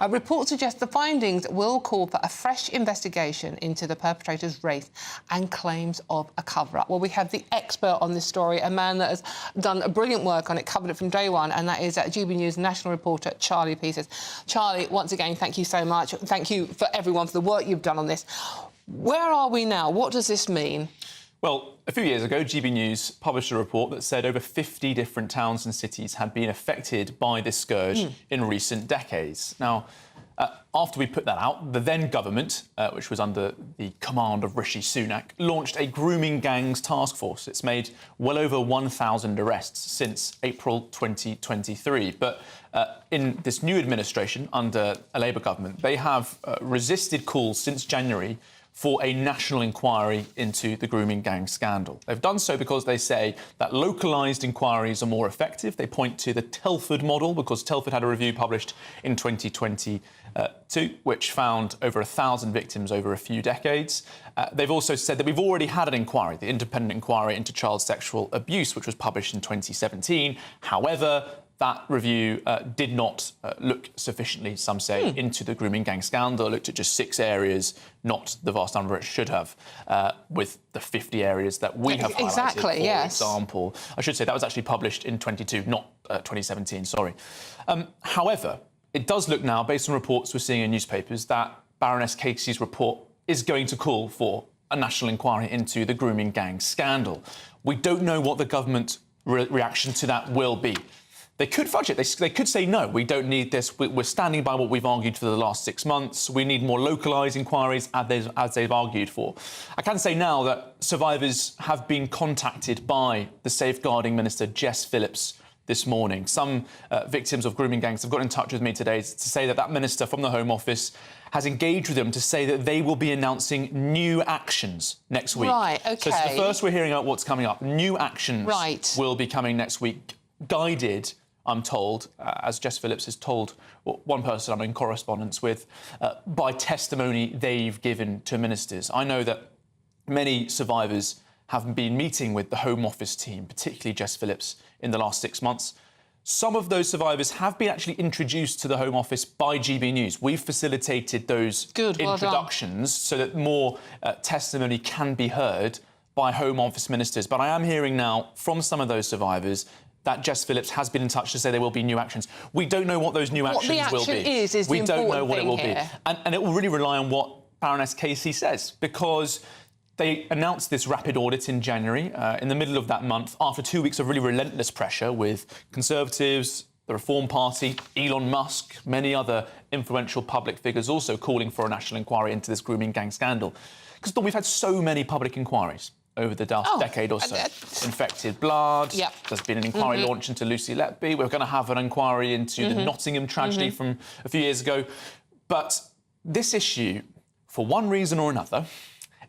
a report suggests the findings will call for a fresh investigation into the perpetrator's race and claims of a cover-up. Well, we have the expert on this story, a man that has done brilliant work on it, covered it from day one, and that is GB News national reporter Charlie Teases. Charlie, once again, thank you so much. Thank you for everyone for the work you've done on this. Where are we now? What does this mean? Well, a few years ago, GB News published a report that said over 50 different towns and cities had been affected by this scourge in recent decades. Now, after we put that out, the then government, which was under the command of Rishi Sunak, launched a grooming gangs task force. It's made well over 1,000 arrests since April 2023. But in this new administration under a Labour government, they have resisted calls since January for a national inquiry into the grooming gang scandal. They've done so because they say that localised inquiries are more effective. They point to the Telford model, because Telford had a review published in 2022, which found over 1,000 victims over a few decades. They've also said that we've already had an inquiry, the independent inquiry into child sexual abuse, which was published in 2017. However, that review did not look sufficiently, some say, into the grooming gang scandal. It looked at just 6 areas, not the vast number it should have, with the 50 areas that we have highlighted, Exactly, for yes. example. I should say that was actually published in 22, not 2017, sorry. However, it does look now, based on reports we're seeing in newspapers, that Baroness Casey's report is going to call for a national inquiry into the grooming gang scandal. We don't know what the government reaction to that will be. They could fudge it. They could say, no, we don't need this. We're standing by what we've argued for the last 6 months. We need more localised inquiries, as they've argued for. I can say now that survivors have been contacted by the Safeguarding Minister, Jess Phillips, this morning. Some victims of grooming gangs have got in touch with me today to say that that minister from the Home Office has engaged with them to say that they will be announcing new actions next week. Right, OK. So it's the first we're hearing about what's coming up. New actions will be coming next week, guided, I'm told, as Jess Phillips has told one person I'm in correspondence with, by testimony they've given to ministers. I know that many survivors have been meeting with the Home Office team, particularly Jess Phillips, in the last 6 months. Some of those survivors have been actually introduced to the Home Office by GB News. We've facilitated those introductions so that more testimony can be heard by Home Office ministers. But I am hearing now from some of those survivors that Jess Phillips has been in touch to say there will be new actions. We don't know what those new actions will be. What the action is we the don't know important what it will thing be. here. And it will really rely on what Baroness Casey says, because they announced this rapid audit in January, in the middle of that month, after 2 weeks of really relentless pressure with Conservatives, the Reform Party, Elon Musk, many other influential public figures also calling for a national inquiry into this grooming gang scandal. Because we've had so many public inquiries over the last decade or so. Infected blood. Yep. There's been an inquiry launched into Lucy Letby. We're going to have an inquiry into the Nottingham tragedy from a few years ago. But this issue, for one reason or another,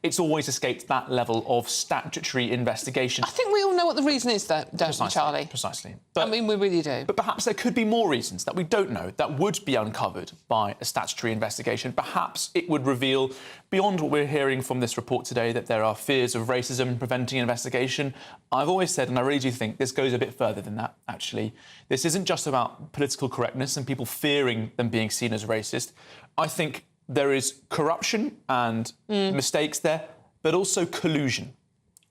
it's always escaped that level of statutory investigation. I think we all know what the reason is, don't we, Charlie? Precisely. I mean, we really do. But perhaps there could be more reasons that we don't know that would be uncovered by a statutory investigation. Perhaps it would reveal, beyond what we're hearing from this report today, that there are fears of racism preventing investigation. I've always said, and I really do think this goes a bit further than that, actually. This isn't just about political correctness and people fearing them being seen as racist. I think there is corruption and mistakes there, but also collusion.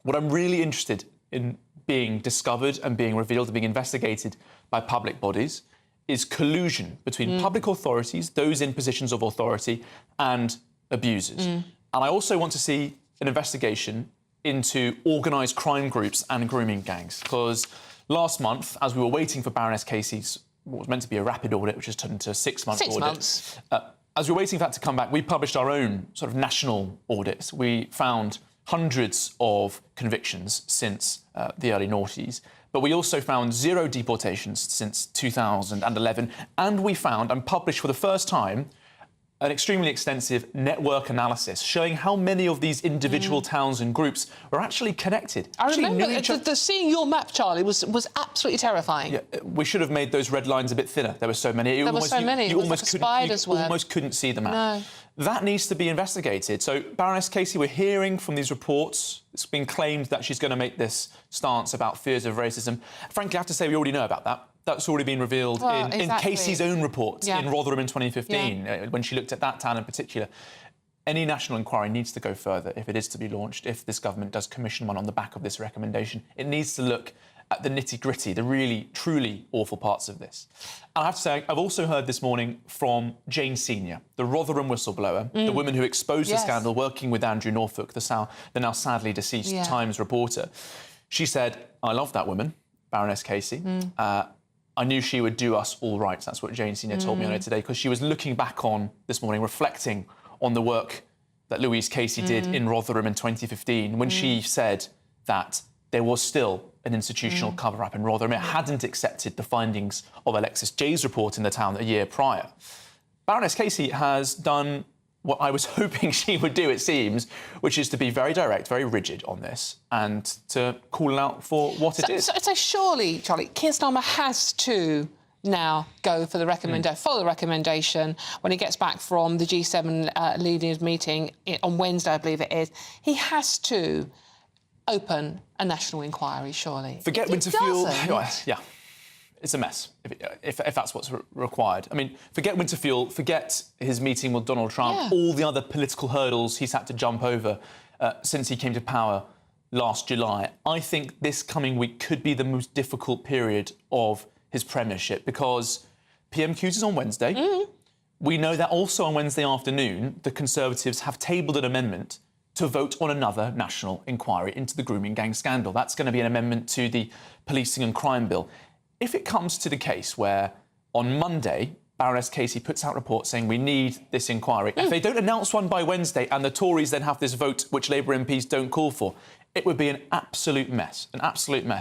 What I'm really interested in being discovered and being revealed and being investigated by public bodies is collusion between public authorities, those in positions of authority, and abusers. And I also want to see an investigation into organised crime groups and grooming gangs, because last month, as we were waiting for Baroness Casey's, what was meant to be a rapid audit, which has turned into a 6-month audit. 6 months. As we were waiting for that to come back, we published our own sort of national audits. We found hundreds of convictions since the early noughties, but we also found 0 deportations since 2011, and we found and published for the first time an extremely extensive network analysis showing how many of these individual towns and groups were actually connected. I remember seeing your map, Charlie, was absolutely terrifying. Yeah, we should have made those red lines a bit thinner. There were so many. There were so many. You It was like a spider's you web. almost couldn't see the map. No. That needs to be investigated. So, Baroness Casey, we're hearing from these reports, it's been claimed that she's going to make this stance about fears of racism. Frankly, I have to say we already know about that. That's already been revealed in Casey's own report in Rotherham in 2015, when she looked at that town in particular. Any national inquiry needs to go further if it is to be launched, if this government does commission one on the back of this recommendation. It needs to look at the nitty-gritty, the really, truly awful parts of this. And I have to say, I've also heard this morning from Jane Senior, the Rotherham whistleblower, the woman who exposed the scandal, working with Andrew Norfolk, the now sadly deceased Times reporter. She said, I love that woman, Baroness Casey. I knew she would do us all right. That's what Jane Senior told me on it today, because she was looking back on this morning, reflecting on the work that Louise Casey did in Rotherham in 2015, when she said that there was still an institutional cover-up in Rotherham. It hadn't accepted the findings of Alexis Jay's report in the town a year prior. Baroness Casey has done what I was hoping she would do, it seems, which is to be very direct, very rigid on this and to call it out for what it is. So surely, Charlie, Keir Starmer has to now go for the follow the recommendation when he gets back from the G7 leaders meeting on Wednesday, I believe it is. He has to open a national inquiry, surely. Forget winter fuel. Yeah. It's a mess, if that's what's required. I mean, forget winter fuel, forget his meeting with Donald Trump, all the other political hurdles he's had to jump over since he came to power last July. I think this coming week could be the most difficult period of his premiership because PMQs is on Wednesday. We know that also on Wednesday afternoon, the Conservatives have tabled an amendment to vote on another national inquiry into the grooming gang scandal. That's going to be an amendment to the Policing and Crime Bill. If it comes to the case where on Monday, Baroness Casey puts out reports saying we need this inquiry, if they don't announce one by Wednesday and the Tories then have this vote which Labour MPs don't call for, it would be an absolute mess,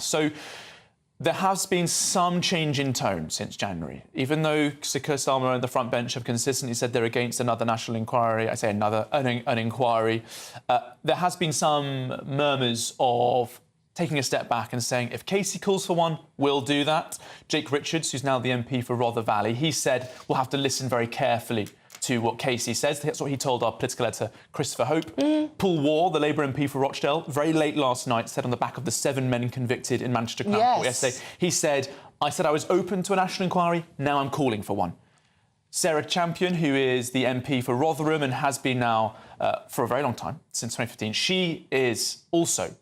So there has been some change in tone since January. Even though Sir Keir Starmer and the front bench have consistently said they're against another national inquiry, I say an inquiry, there has been some murmurs of taking a step back and saying, if Casey calls for one, we'll do that. Jake Richards, who's now the MP for Rother Valley, he said we'll have to listen very carefully to what Casey says. That's what he told our political editor, Christopher Hope. Paul Waugh, the Labour MP for Rochdale, very late last night, said on the back of the 7 men convicted in Manchester Crown Court yesterday, he said, I said I was open to a national inquiry, now I'm calling for one. Sarah Champion, who is the MP for Rotherham and has been now for a very long time, since 2015, she is also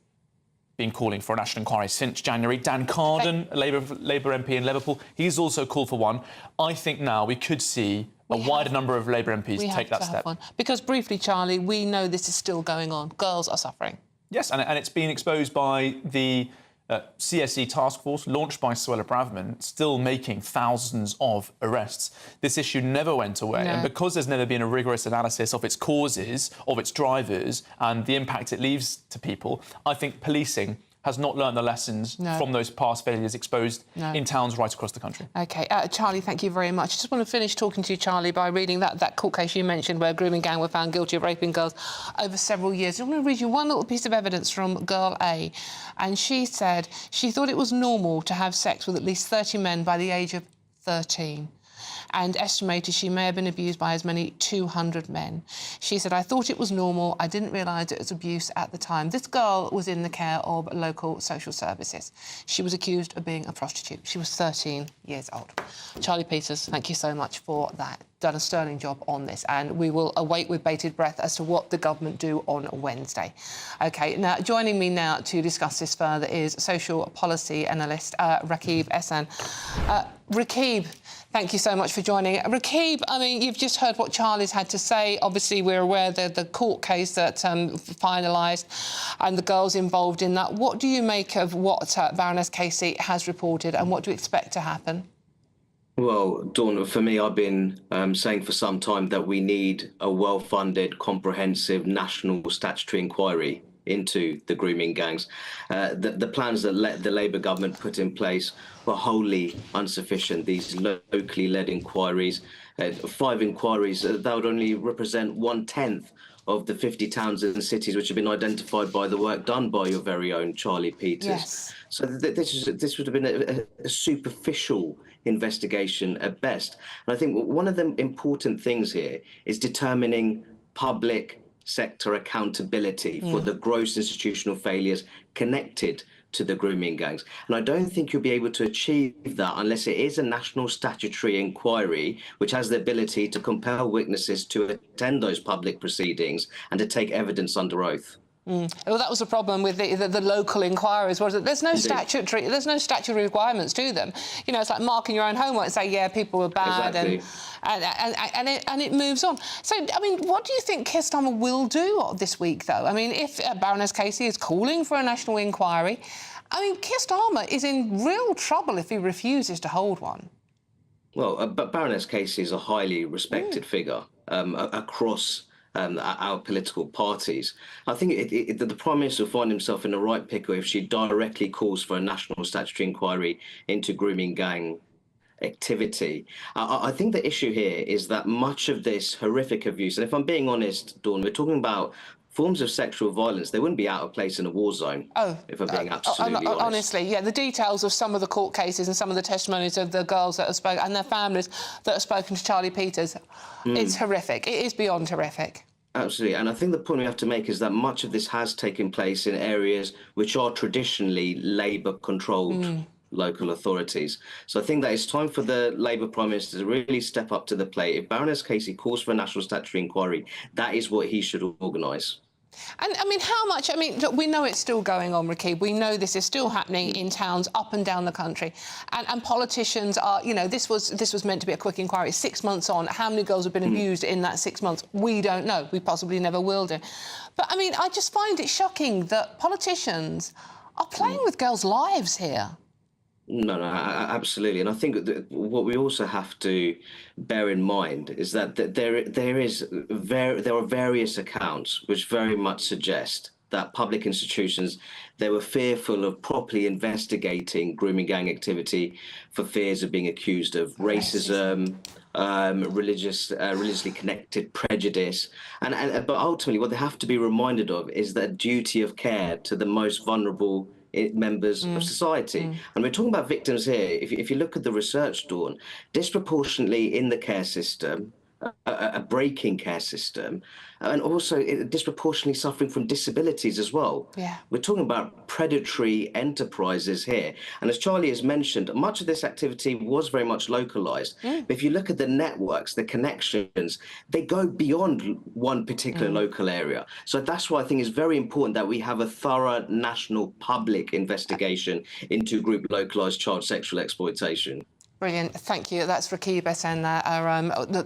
been calling for a national inquiry since January. Dan Carden, a Labour MP in Liverpool, he's also called for one. I think now we could see a wider number of Labour MPs take that step. Because briefly, Charlie, we know this is still going on. Girls are suffering. Yes, and it's been exposed by the CSE task force launched by Suella Braverman, still making thousands of arrests. This issue never went away, and because there's never been a rigorous analysis of its causes, of its drivers, and the impact it leaves to people, I think policing has not learned the lessons from those past failures exposed in towns right across the country. OK. Charlie, thank you very much. I just want to finish talking to you, Charlie, by reading that court case you mentioned where a grooming gang were found guilty of raping girls over several years. I want to read you one little piece of evidence from girl A. And she said she thought it was normal to have sex with at least 30 men by the age of 13. And estimated she may have been abused by as many 200 men. She said, I thought it was normal. I didn't realise it was abuse at the time. This girl was in the care of local social services. She was accused of being a prostitute. She was 13 years old. Charlie Peters, thank you so much for that. Done a sterling job on this, and we will await with bated breath as to what the government do on Wednesday. OK, now, joining me now to discuss this further is social policy analyst Rakib Ehsan. Rakib, thank you so much for joining. Rakib, I mean, you've just heard what Charlie's had to say. Obviously, we're aware that the court case that finalised and the girls involved in that. What do you make of what Baroness Casey has reported, and what do you expect to happen? Well, Dawn, for me, I've been saying for some time that we need a well-funded, comprehensive national statutory inquiry into the grooming gangs. The plans that the Labour government put in place were wholly insufficient. These locally led inquiries, 5 inquiries, that would only represent 1/10 of the 50 towns and cities which have been identified by the work done by your very own Charlie Peters. Yes. So this would have been a superficial investigation at best. And I think one of the important things here is determining public sector accountability for the gross institutional failures connected to the grooming gangs. And I don't think you'll be able to achieve that unless it is a national statutory inquiry which has the ability to compel witnesses to attend those public proceedings and to take evidence under oath. Well, that was the problem with the local inquiries, was that there's no statutory requirements to them. You know, it's like marking your own homework and say, yeah, people were bad, and it moves on. So, I mean, what do you think Keir Starmer will do this week, though? I mean, if Baroness Casey is calling for a national inquiry, I mean, Keir Starmer is in real trouble if he refuses to hold one. Well, but Baroness Casey is a highly respected figure across our political parties. I think the Prime Minister will find himself in the right pickle if she directly calls for a national statutory inquiry into grooming gang activity. I think the issue here is that much of this horrific abuse, and if I'm being honest, Dawn, we're talking about forms of sexual violence, they wouldn't be out of place in a war zone, if I'm being absolutely honest. Honestly, yeah, the details of some of the court cases and some of the testimonies of the girls that have spoken and their families that have spoken to Charlie Peters, it's horrific. It is beyond horrific. Absolutely, and I think the point we have to make is that much of this has taken place in areas which are traditionally Labour-controlled local authorities. So I think that it's time for the Labour Prime Minister to really step up to the plate. If Baroness Casey calls for a national statutory inquiry, that is what he should organise. And, I mean, how much... I mean, look, we know it's still going on, Rakib. We know this is still happening in towns up and down the country. And politicians are... You know, this was meant to be a quick inquiry. 6 months on, how many girls have been abused in that 6 months? We don't know. We possibly never will do. But, I mean, I just find it shocking that politicians are playing with girls' lives here. No, absolutely. And I think that what we also have to bear in mind is that there are various accounts which very much suggest that public institutions, they were fearful of properly investigating grooming gang activity for fears of being accused of racism, religiously connected prejudice. But ultimately, what they have to be reminded of is that duty of care to the most vulnerable members of society. And we're talking about victims here. If you look at the research, Dawn, disproportionately in the care system, a breaking care system, and also disproportionately suffering from disabilities as well. Yeah. We're talking about predatory enterprises here. And as Charlie has mentioned, much of this activity was very much localised. But if you look at the networks, the connections, they go beyond one particular local area. So that's why I think it's very important that we have a thorough national public investigation into group localised child sexual exploitation. Brilliant. Thank you. That's Rakib Ehsan,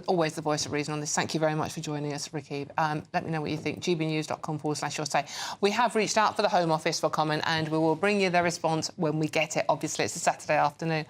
always the voice of reason on this. Thank you very much for joining us, Rakib. Let me know what you think. gbnews.com/your say. We have reached out for the Home Office for comment and we will bring you their response when we get it. Obviously, it's a Saturday afternoon.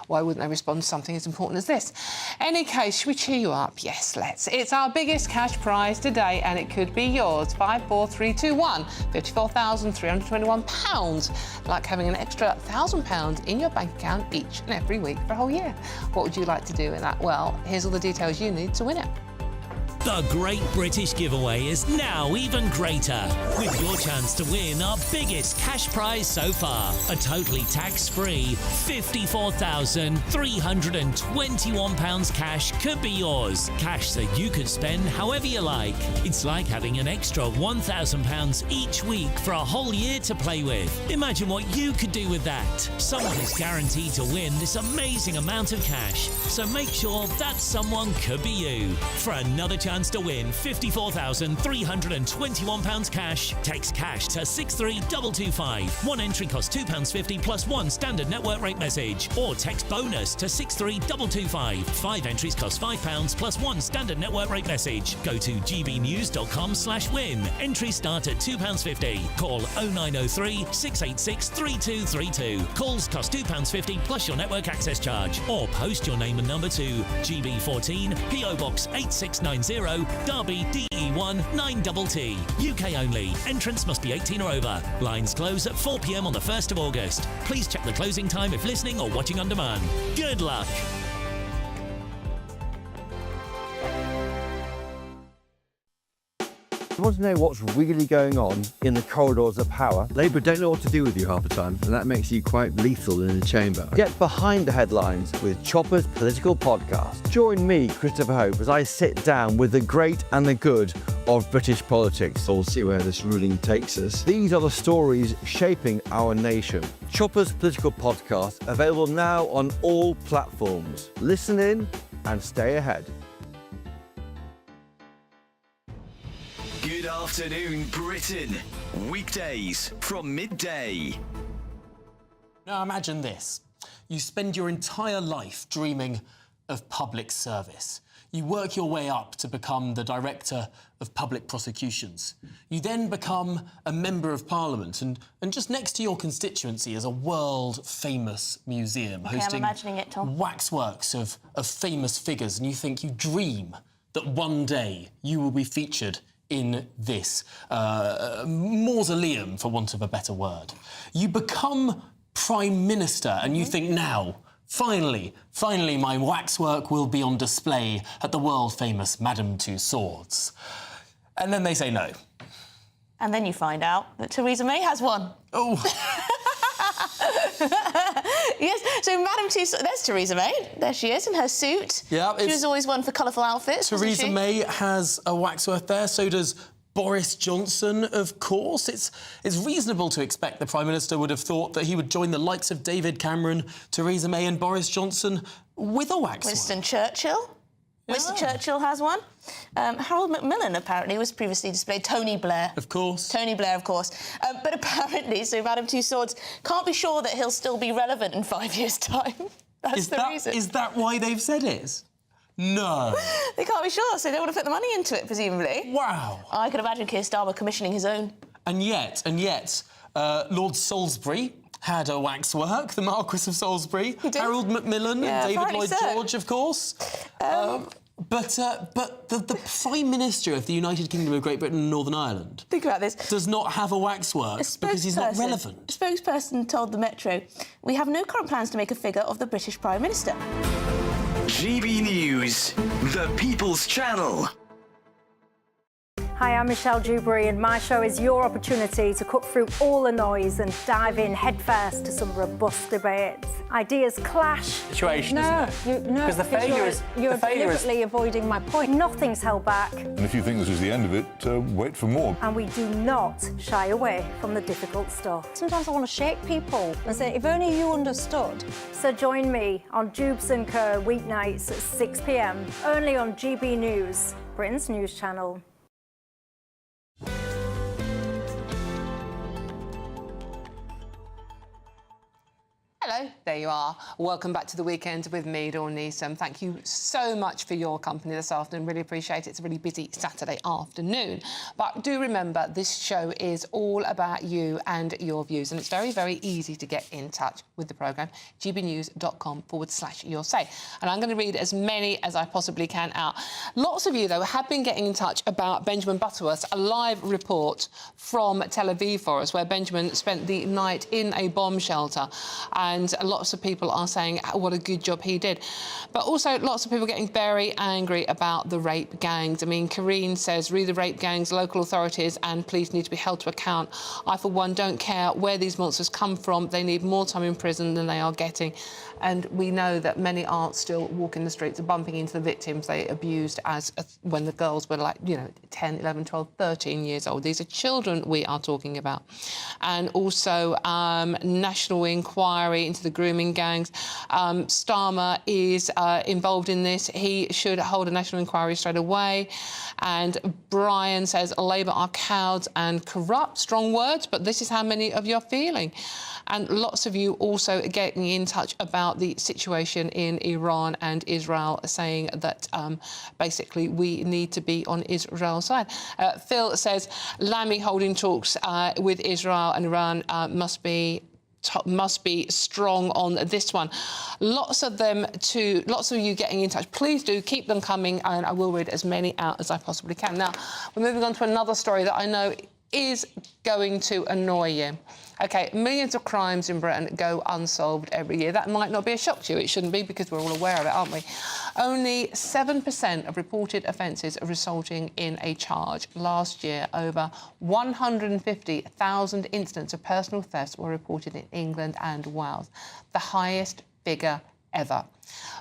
Why wouldn't they respond to something as important as this? Any case, should we cheer you up? Yes, let's. It's our biggest cash prize today and it could be yours. 54321, £54,321. Like having an extra £1,000 in your bank account each and every week for a whole year. What would you like to do in that? Well, here's all the details you need to win it. The Great British Giveaway is now even greater, with your chance to win our biggest cash prize so far. A totally tax-free £54,321 cash could be yours. Cash that you could spend however you like. It's like having an extra £1,000 each week for a whole year to play with. Imagine what you could do with that. Someone is guaranteed to win this amazing amount of cash, so make sure that someone could be you. For another chance to win £54,321 cash, text cash to 63225. One entry costs £2.50 plus one standard network rate message, or text bonus to 63225. 5 entries cost £5 plus one standard network rate message. Go to gbnews.com/win. Entries start at £2.50. Call 0903 686 3232. Calls cost £2.50 plus your network access charge, or post your name and number to GB14 PO Box 8690 Derby DE1 9TT. UK only. Entrance must be 18 or over. Lines close at 4 p.m. on the 1st of August. Please check the closing time if listening or watching on demand. Good luck. You want to know what's really going on in the corridors of power? Labour don't know what to do with you half the time, and that makes you quite lethal in the chamber. Get behind the headlines with Chopper's Political Podcast. Join me, Christopher Hope, as I sit down with the great and the good of British politics. We'll see where this ruling takes us. These are the stories shaping our nation. Chopper's Political Podcast, available now on all platforms. Listen in and stay ahead. Good afternoon, Britain. Weekdays from midday. Now imagine this. You spend your entire life dreaming of public service. You work your way up to become the Director of Public Prosecutions. You then become a Member of Parliament, and just next to your constituency is a world-famous museum hosting I'm imagining it, Tom. waxworks of famous figures, and you think, you dream that one day you will be featured in this mausoleum, for want of a better word. You become Prime Minister and you think, now, Finally, my waxwork will be on display at the world-famous Madame Tussauds. And then they say no. And then you find out that Theresa May has one. Oh. Yes, so Madame Tussauds, there's Theresa May. There she is in her suit. Yeah, she was always one for colourful outfits. Theresa May has a waxwork there, so does Boris Johnson, of course. It's reasonable to expect the Prime Minister would have thought that he would join the likes of David Cameron, Theresa May and Boris Johnson with a waxwork. Winston Churchill. Yeah. Winston Churchill has one. Harold Macmillan apparently was previously displayed. Tony Blair. Of course. Tony Blair, of course. But apparently, so Madame Tussauds can't be sure that he'll still be relevant in 5 years' time. That's the reason. Is that why they've said it? No. They can't be sure, so they don't want to put the money into it, presumably. Wow. I could imagine Keir Starmer commissioning his own. And yet, Lord Salisbury had a waxwork, the Marquis of Salisbury, Harold Macmillan, and David Lloyd George, of course. But the Prime Minister of the United Kingdom of Great Britain and Northern Ireland... Think about this. ...does not have a waxwork because he's not relevant. A spokesperson told the Metro, "We have no current plans to make a figure of the British Prime Minister." GB News, the People's Channel. Hi, I'm Michelle Dewberry, and my show is your opportunity to cut through all the noise and dive in headfirst to some robust debates. Ideas clash. Situation, isn't it? Because the failure is... You're deliberately avoiding my point. Nothing's held back. And if you think this is the end of it, wait for more. And we do not shy away from the difficult stuff. Sometimes I want to shake people and say, if only you understood. So join me on Jubes & Co. weeknights at 6 p.m, only on GB News, Britain's news channel. Hello, there you are. Welcome back to the weekend with me, Dawn Neeson. Thank you so much for your company this afternoon. Really appreciate it. It's a really busy Saturday afternoon. But do remember, this show is all about you and your views. And it's very, very easy to get in touch with the programme, gbnews.com/your say. And I'm going to read as many as I possibly can out. Lots of you, though, have been getting in touch about Benjamin Butterworth's a live report from Tel Aviv for us, where Benjamin spent the night in a bomb shelter. And lots of people are saying what a good job he did. But also lots of people getting very angry about the rape gangs. I mean, Karine says, "Re the rape gangs, local authorities and police need to be held to account. I, for one, don't care where these monsters come from. They need more time in prison than they are getting." And we know that many aren't still walking the streets and bumping into the victims they abused when the girls were 10, 11, 12, 13 years old. These are children we are talking about. And also national inquiry into the grooming gangs. Starmer is involved in this. He should hold a national inquiry straight away. And Brian says Labour are cowards and corrupt. Strong words, but this is how many of you are feeling. And lots of you also getting in touch about the situation in Iran and Israel, saying that basically we need to be on Israel's side. Phil says Lamy holding talks with Israel and Iran must be strong on this one. Lots of you getting in touch. Please do keep them coming, and I will read as many out as I possibly can. Now, we're moving on to another story that I know is going to annoy you. OK, millions of crimes in Britain go unsolved every year. That might not be a shock to you. It shouldn't be, because we're all aware of it, aren't we? Only 7% of reported offences are resulting in a charge. Last year, over 150,000 incidents of personal thefts were reported in England and Wales, the highest figure ever.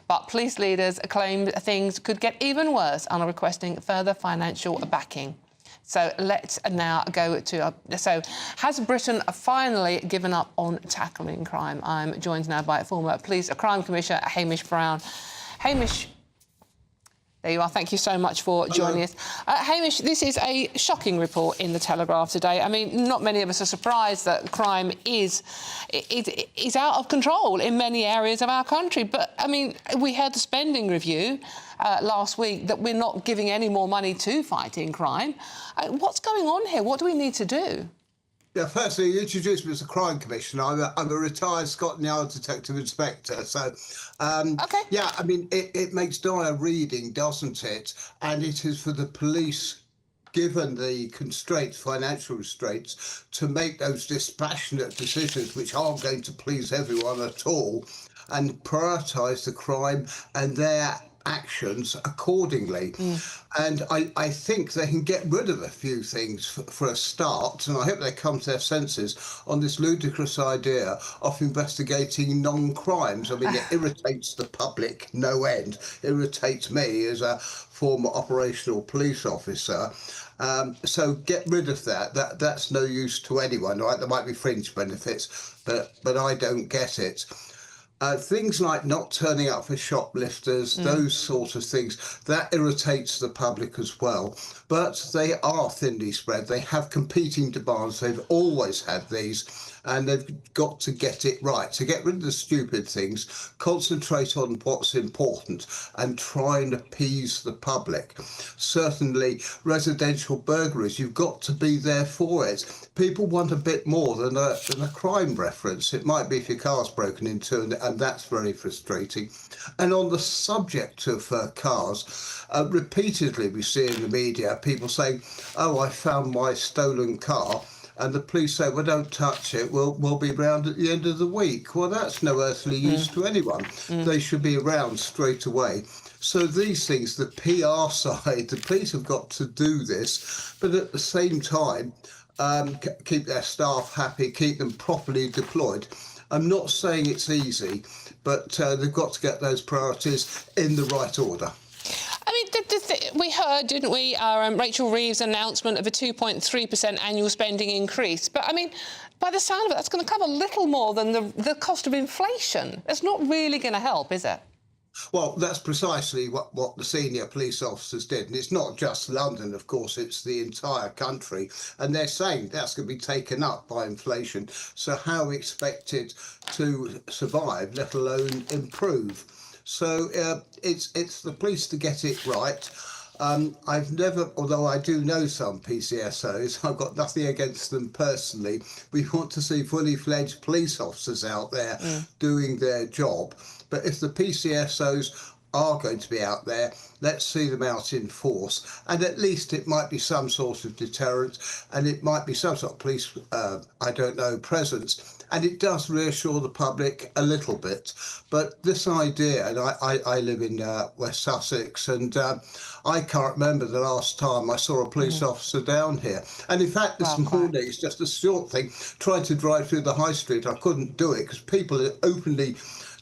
But police leaders claimed things could get even worse and are requesting further financial backing. So let's now go to... So has Britain finally given up on tackling crime? I'm joined now by former Police Crime Commissioner Hamish Brown. Hamish, there you are. Thank you so much for joining us. Hamish, this is a shocking report in The Telegraph today. I mean, not many of us are surprised that crime is out of control in many areas of our country. But, I mean, we heard the spending review last week that we're not giving any more money to fighting crime. What's going on here? What do we need to do? Yeah, firstly, you introduced me as a crime commissioner. I'm a retired Scotland Yard detective inspector. So, yeah, I mean, it makes dire reading, doesn't it? And it is for the police, given the constraints, financial restraints, to make those dispassionate decisions which aren't going to please everyone at all. and prioritise the crime and their actions accordingly. And I think they can get rid of a few things for a start, and I hope they come to their senses on this ludicrous idea of investigating non-crimes. I mean, it irritates the public no end. It irritates me as a former operational police officer. So get rid of that. That's no use to anyone, right? There might be fringe benefits, but I don't get it. Things like not turning up for shoplifters, those sort of things, that irritates the public as well. But they are thinly spread. They have competing demands. They've always had these, and they've got to get it right. So get rid of the stupid things, concentrate on what's important, and try and appease the public. Certainly, residential burglaries, you've got to be there for it. People want a bit more than a crime reference. It might be if your car's broken into, and that's very frustrating. And on the subject of cars, repeatedly we see in the media people saying, oh, I found my stolen car. And the police say, well, don't touch it, we'll be round at the end of the week. Well, that's no earthly use to anyone. They should be around straight away. So these things, the PR side, the police have got to do this, but at the same time, keep their staff happy, keep them properly deployed. I'm not saying it's easy, but they've got to get those priorities in the right order. I mean, we heard, didn't we, Rachel Reeves' announcement of a 2.3% annual spending increase. But, I mean, by the sound of it, that's going to cover little more than the cost of inflation. It's not really going to help, is it? Well, that's precisely what the senior police officers did. And it's not just London, of course, it's the entire country. And they're saying that's going to be taken up by inflation. So how are we expected to survive, let alone improve? So it's the police to get it right. I've never, although I do know some PCSOs, I've got nothing against them personally. We want to see fully fledged police officers out there doing their job. But if the PCSOs are going to be out there, let's see them out in force. And at least it might be some sort of deterrent, and it might be some sort of police, I don't know, presence. And it does reassure the public a little bit. But this idea, and I live in West Sussex, and I can't remember the last time I saw a police officer down here. And in fact, this morning, it's just a short thing, trying to drive through the high street, I couldn't do it because people are openly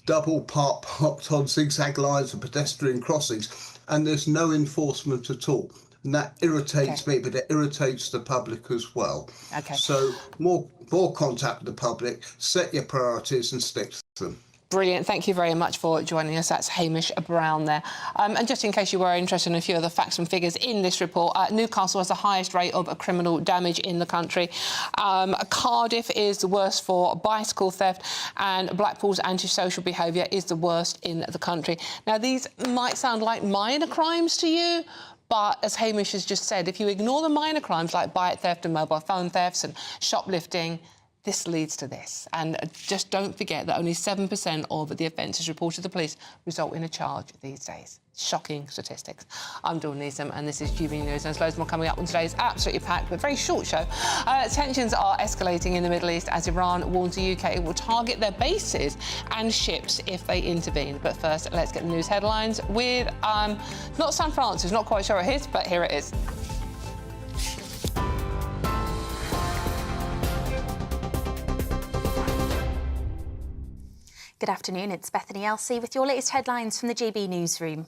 double parked on zigzag lines and pedestrian crossings, and there's no enforcement at all. And that irritates me, but it irritates the public as well. So more contact with the public, set your priorities and stick to them. Brilliant. Thank you very much for joining us. That's Hamish Brown there. And just in case you were interested in a few of the facts and figures in this report, Newcastle has the highest rate of criminal damage in the country. Cardiff is the worst for bicycle theft, and Blackpool's antisocial behaviour is the worst in the country. Now, these might sound like minor crimes to you, but as Hamish has just said, if you ignore the minor crimes like bike theft and mobile phone thefts and shoplifting, this leads to this. And just don't forget that only 7% of the offences reported to the police result in a charge these days. Shocking statistics. I'm Dawn Neeson, and this is GBNews. And there's loads more coming up on today's absolutely packed but very short show. Tensions are escalating in the Middle East as Iran warns the UK it will target their bases and ships if they intervene. But first, let's get the news headlines with not San Francisco, not quite sure it is, but here it is. Good afternoon, it's Bethany Elsey with your latest headlines from the GB Newsroom.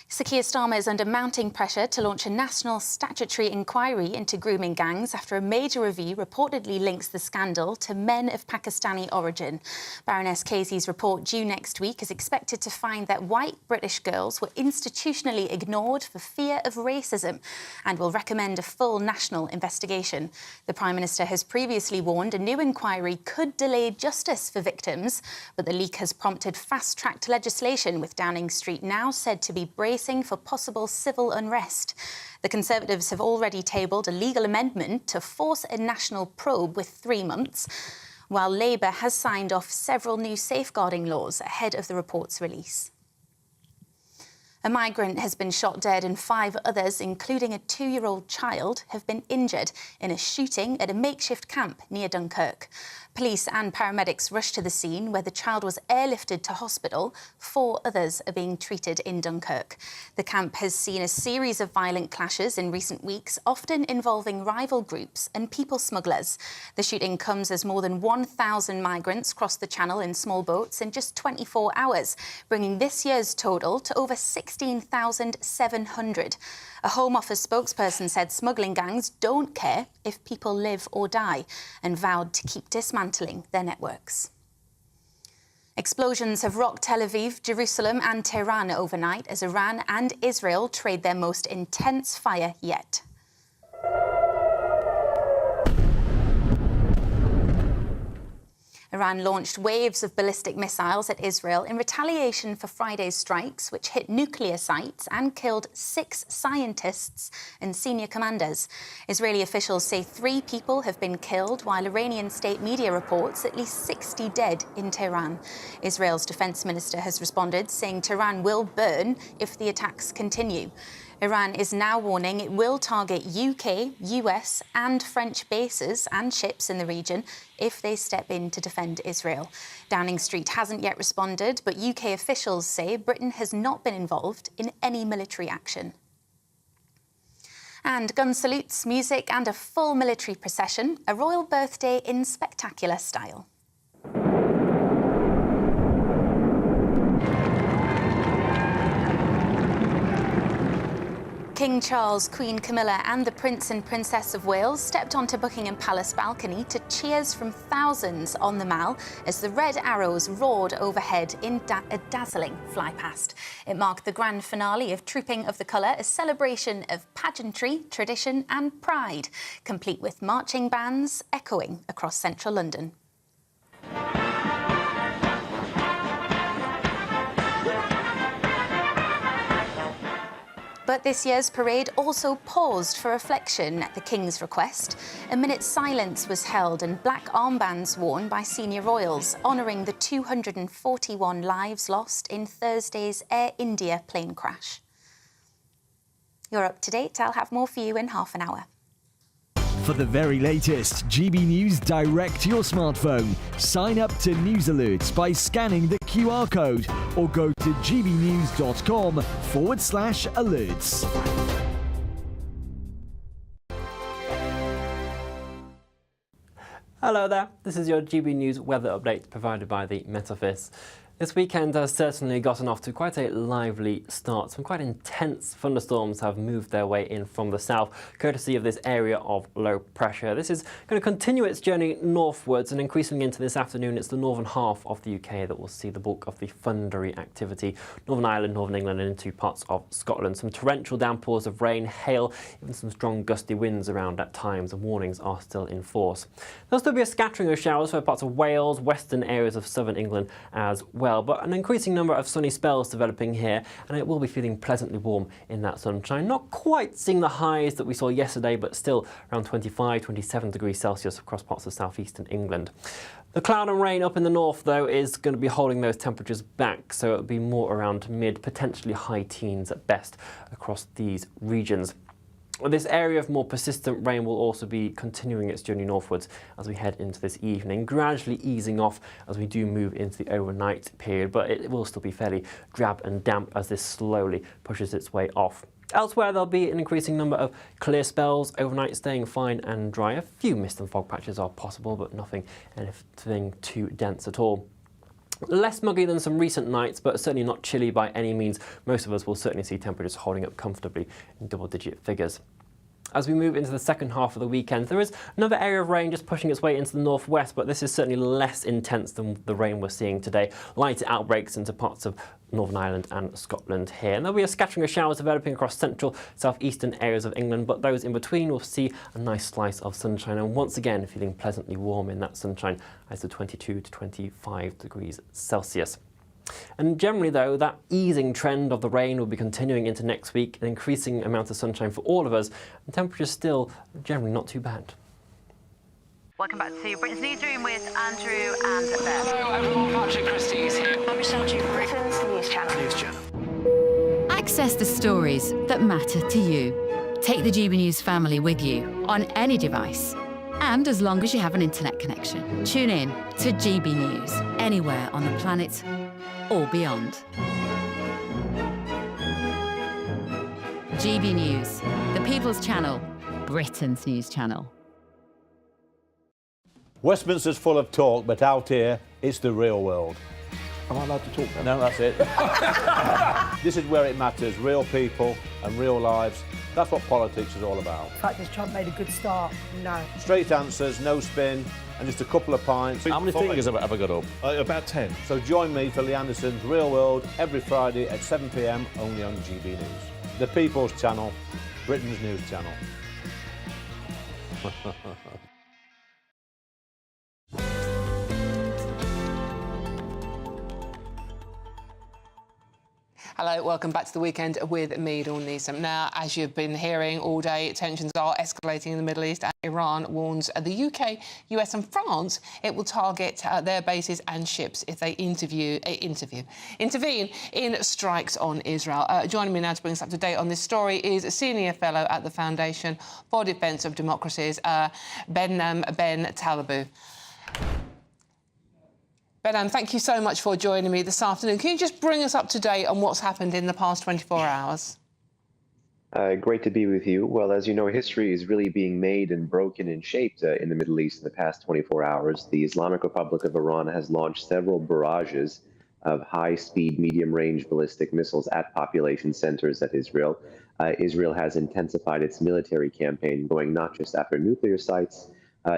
Sir Keir Starmer is under mounting pressure to launch a national statutory inquiry into grooming gangs after a major review reportedly links the scandal to men of Pakistani origin. Baroness Casey's report, due next week, is expected to find that white British girls were institutionally ignored for fear of racism and will recommend a full national investigation. The Prime Minister has previously warned a new inquiry could delay justice for victims, but the leak has prompted fast-tracked legislation, with Downing Street now said to be bracing for possible civil unrest. The Conservatives have already tabled a legal amendment to force a national probe with 3 months, while Labour has signed off several new safeguarding laws ahead of the report's release. A migrant has been shot dead and 5 others, including a 2-year-old child, have been injured in a shooting at a makeshift camp near Dunkirk. Police and paramedics rushed to the scene where the child was airlifted to hospital. 4 others are being treated in Dunkirk. The camp has seen a series of violent clashes in recent weeks, often involving rival groups and people smugglers. The shooting comes as more than 1,000 migrants crossed the channel in small boats in just 24 hours, bringing this year's total to over 16,700. A Home Office spokesperson said smuggling gangs don't care if people live or die and vowed to keep dismantling their networks. Explosions have rocked Tel Aviv, Jerusalem and Tehran overnight as Iran and Israel trade their most intense fire yet. Iran launched waves of ballistic missiles at Israel in retaliation for Friday's strikes, which hit nuclear sites and killed 6 scientists and senior commanders. Israeli officials say 3 people have been killed, while Iranian state media reports at least 60 dead in Tehran. Israel's defense minister has responded, saying Tehran will burn if the attacks continue. Iran is now warning it will target UK, US and French bases and ships in the region if they step in to defend Israel. Downing Street hasn't yet responded, but UK officials say Britain has not been involved in any military action. And gun salutes, music and a full military procession, a royal birthday in spectacular style. King Charles, Queen Camilla and the Prince and Princess of Wales stepped onto Buckingham Palace balcony to cheers from thousands on the Mall as the red arrows roared overhead in a dazzling flypast. It marked the grand finale of Trooping of the Colour, a celebration of pageantry, tradition and pride, complete with marching bands echoing across central London. But this year's parade also paused for reflection at the King's request. A minute's silence was held and black armbands worn by senior royals, honouring the 241 lives lost in Thursday's Air India plane crash. You're up to date. I'll have more for you in half an hour. For the very latest GB News direct to your smartphone, sign up to News Alerts by scanning the QR code or go to gbnews.com/alerts. Hello there, this is your GB News weather update provided by the Met Office. This weekend has certainly gotten off to quite a lively start. Some quite intense thunderstorms have moved their way in from the south, courtesy of this area of low pressure. This is going to continue its journey northwards, and increasing into this afternoon, it's the northern half of the UK that will see the bulk of the thundery activity. Northern Ireland, Northern England and into parts of Scotland. Some torrential downpours of rain, hail, even some strong gusty winds around at times, and warnings are still in force. There'll still be a scattering of showers for parts of Wales, western areas of southern England as well, but an increasing number of sunny spells developing here, and it will be feeling pleasantly warm in that sunshine. Not quite seeing the highs that we saw yesterday, but still around 25, 27 degrees Celsius across parts of southeastern England. The cloud and rain up in the north, though, is going to be holding those temperatures back, so it'll be more around mid, potentially high teens at best across these regions. This area of more persistent rain will also be continuing its journey northwards as we head into this evening, gradually easing off as we do move into the overnight period, but it will still be fairly drab and damp as this slowly pushes its way off. Elsewhere, there'll be an increasing number of clear spells overnight, staying fine and dry. A few mist and fog patches are possible, but nothing anything too dense at all. Less muggy than some recent nights, but certainly not chilly by any means. Most of us will certainly see temperatures holding up comfortably in double-digit figures. As we move into the second half of the weekend, there is another area of rain just pushing its way into the northwest, but this is certainly less intense than the rain we're seeing today. Lighter outbreaks into parts of Northern Ireland and Scotland here. And there'll be a scattering of showers developing across central, southeastern areas of England, but those in between will see a nice slice of sunshine, and once again feeling pleasantly warm in that sunshine as the 22 to 25 degrees Celsius. And generally, though, that easing trend of the rain will be continuing into next week, an increasing amount of sunshine for all of us, and temperatures still generally not too bad. Welcome back to Britain's Newsroom with Andrew and Beth. Hello everyone, Patrick Christie is here. I'm Michelle Duke, Britain's News Channel. Access the stories that matter to you. Take the GB News family with you on any device. And as long as you have an internet connection, tune in to GB News anywhere on the planet or beyond. GB News, the People's Channel, Britain's news channel. Westminster's full of talk, but out here, it's the real world. Am I allowed to talk then? No, that's it. This is where it matters, real people and real lives. That's what politics is all about. The fact is Trump made a good start. No. Straight answers, no spin, and just a couple of pints. How many fingers have I got up? About 10. So join me for Lee Anderson's Real World every Friday at 7 p.m. only on GB News. The People's Channel, Britain's news channel. Hello, welcome back to the weekend with me, Dawn Neeson. Now, as you've been hearing all day, tensions are escalating in the Middle East, and Iran warns the UK, US and France it will target their bases and ships if they intervene in strikes on Israel. Joining me now to bring us up to date on this story is a senior fellow at the Foundation for Defence of Democracies, Ben Talabou. Ben, thank you so much for joining me this afternoon. Can you just bring us up to date on what's happened in the past 24 hours? Great to be with you. Well, as you know, history is really being made and broken and shaped in the Middle East in the past 24 hours. The Islamic Republic of Iran has launched several barrages of high-speed, medium-range ballistic missiles at population centers at Israel. Israel has intensified its military campaign, going not just after nuclear sites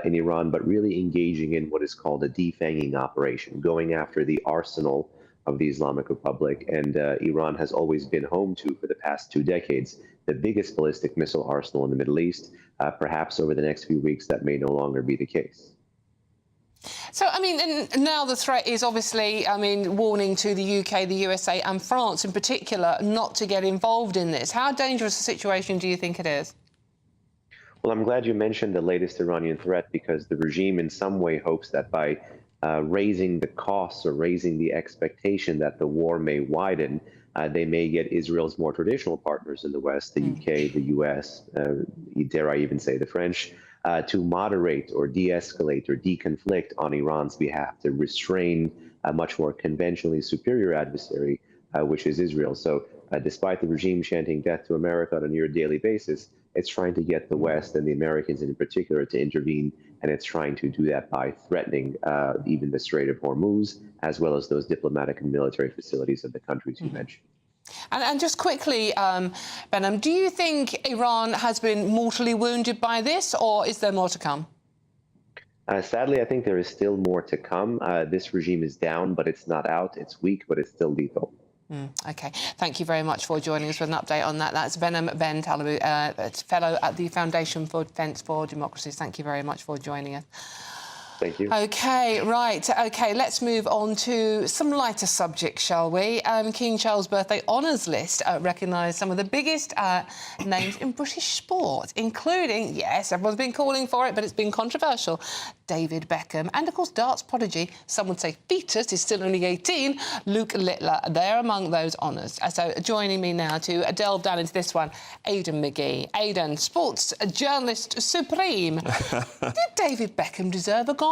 in Iran, but really engaging in what is called a defanging operation, going after the arsenal of the Islamic Republic. And Iran has always been home to, for the past 2 decades, the biggest ballistic missile arsenal in the Middle East. Perhaps over the next few weeks, that may no longer be the case. So, I mean, and now the threat is obviously, I mean, warning to the UK, the USA and France in particular not to get involved in this. How dangerous a situation do you think it is? Well, I'm glad you mentioned the latest Iranian threat, because the regime in some way hopes that by raising the costs or raising the expectation that the war may widen, they may get Israel's more traditional partners in the West, the UK, the US, dare I even say the French, to moderate or de-escalate or deconflict on Iran's behalf, to restrain a much more conventionally superior adversary, which is Israel. So despite the regime chanting death to America on a near daily basis, it's trying to get the West and the Americans in particular to intervene, and it's trying to do that by threatening even the Strait of Hormuz, as well as those diplomatic and military facilities of the countries you mentioned. And just quickly, Behnam, do you think Iran has been mortally wounded by this, or is there more to come? Sadly, I think there is still more to come. This regime is down, but it's not out. It's weak, but it's still lethal. OK. Thank you very much for joining us with an update on that. That's Ben Talabou, fellow at the Foundation for Defence for Democracies. Thank you very much for joining us. Thank you. OK, right. OK, let's move on to some lighter subjects, shall we? King Charles' birthday honours list recognised some of the biggest names in British sport, including, yes, everyone's been calling for it, but it's been controversial, David Beckham. And, of course, darts prodigy, some would say fetus, is still only 18, Luke Littler. They're among those honours. So joining me now to delve down into this one, Aidan McGee. Aidan, sports journalist supreme. Did David Beckham deserve a gong?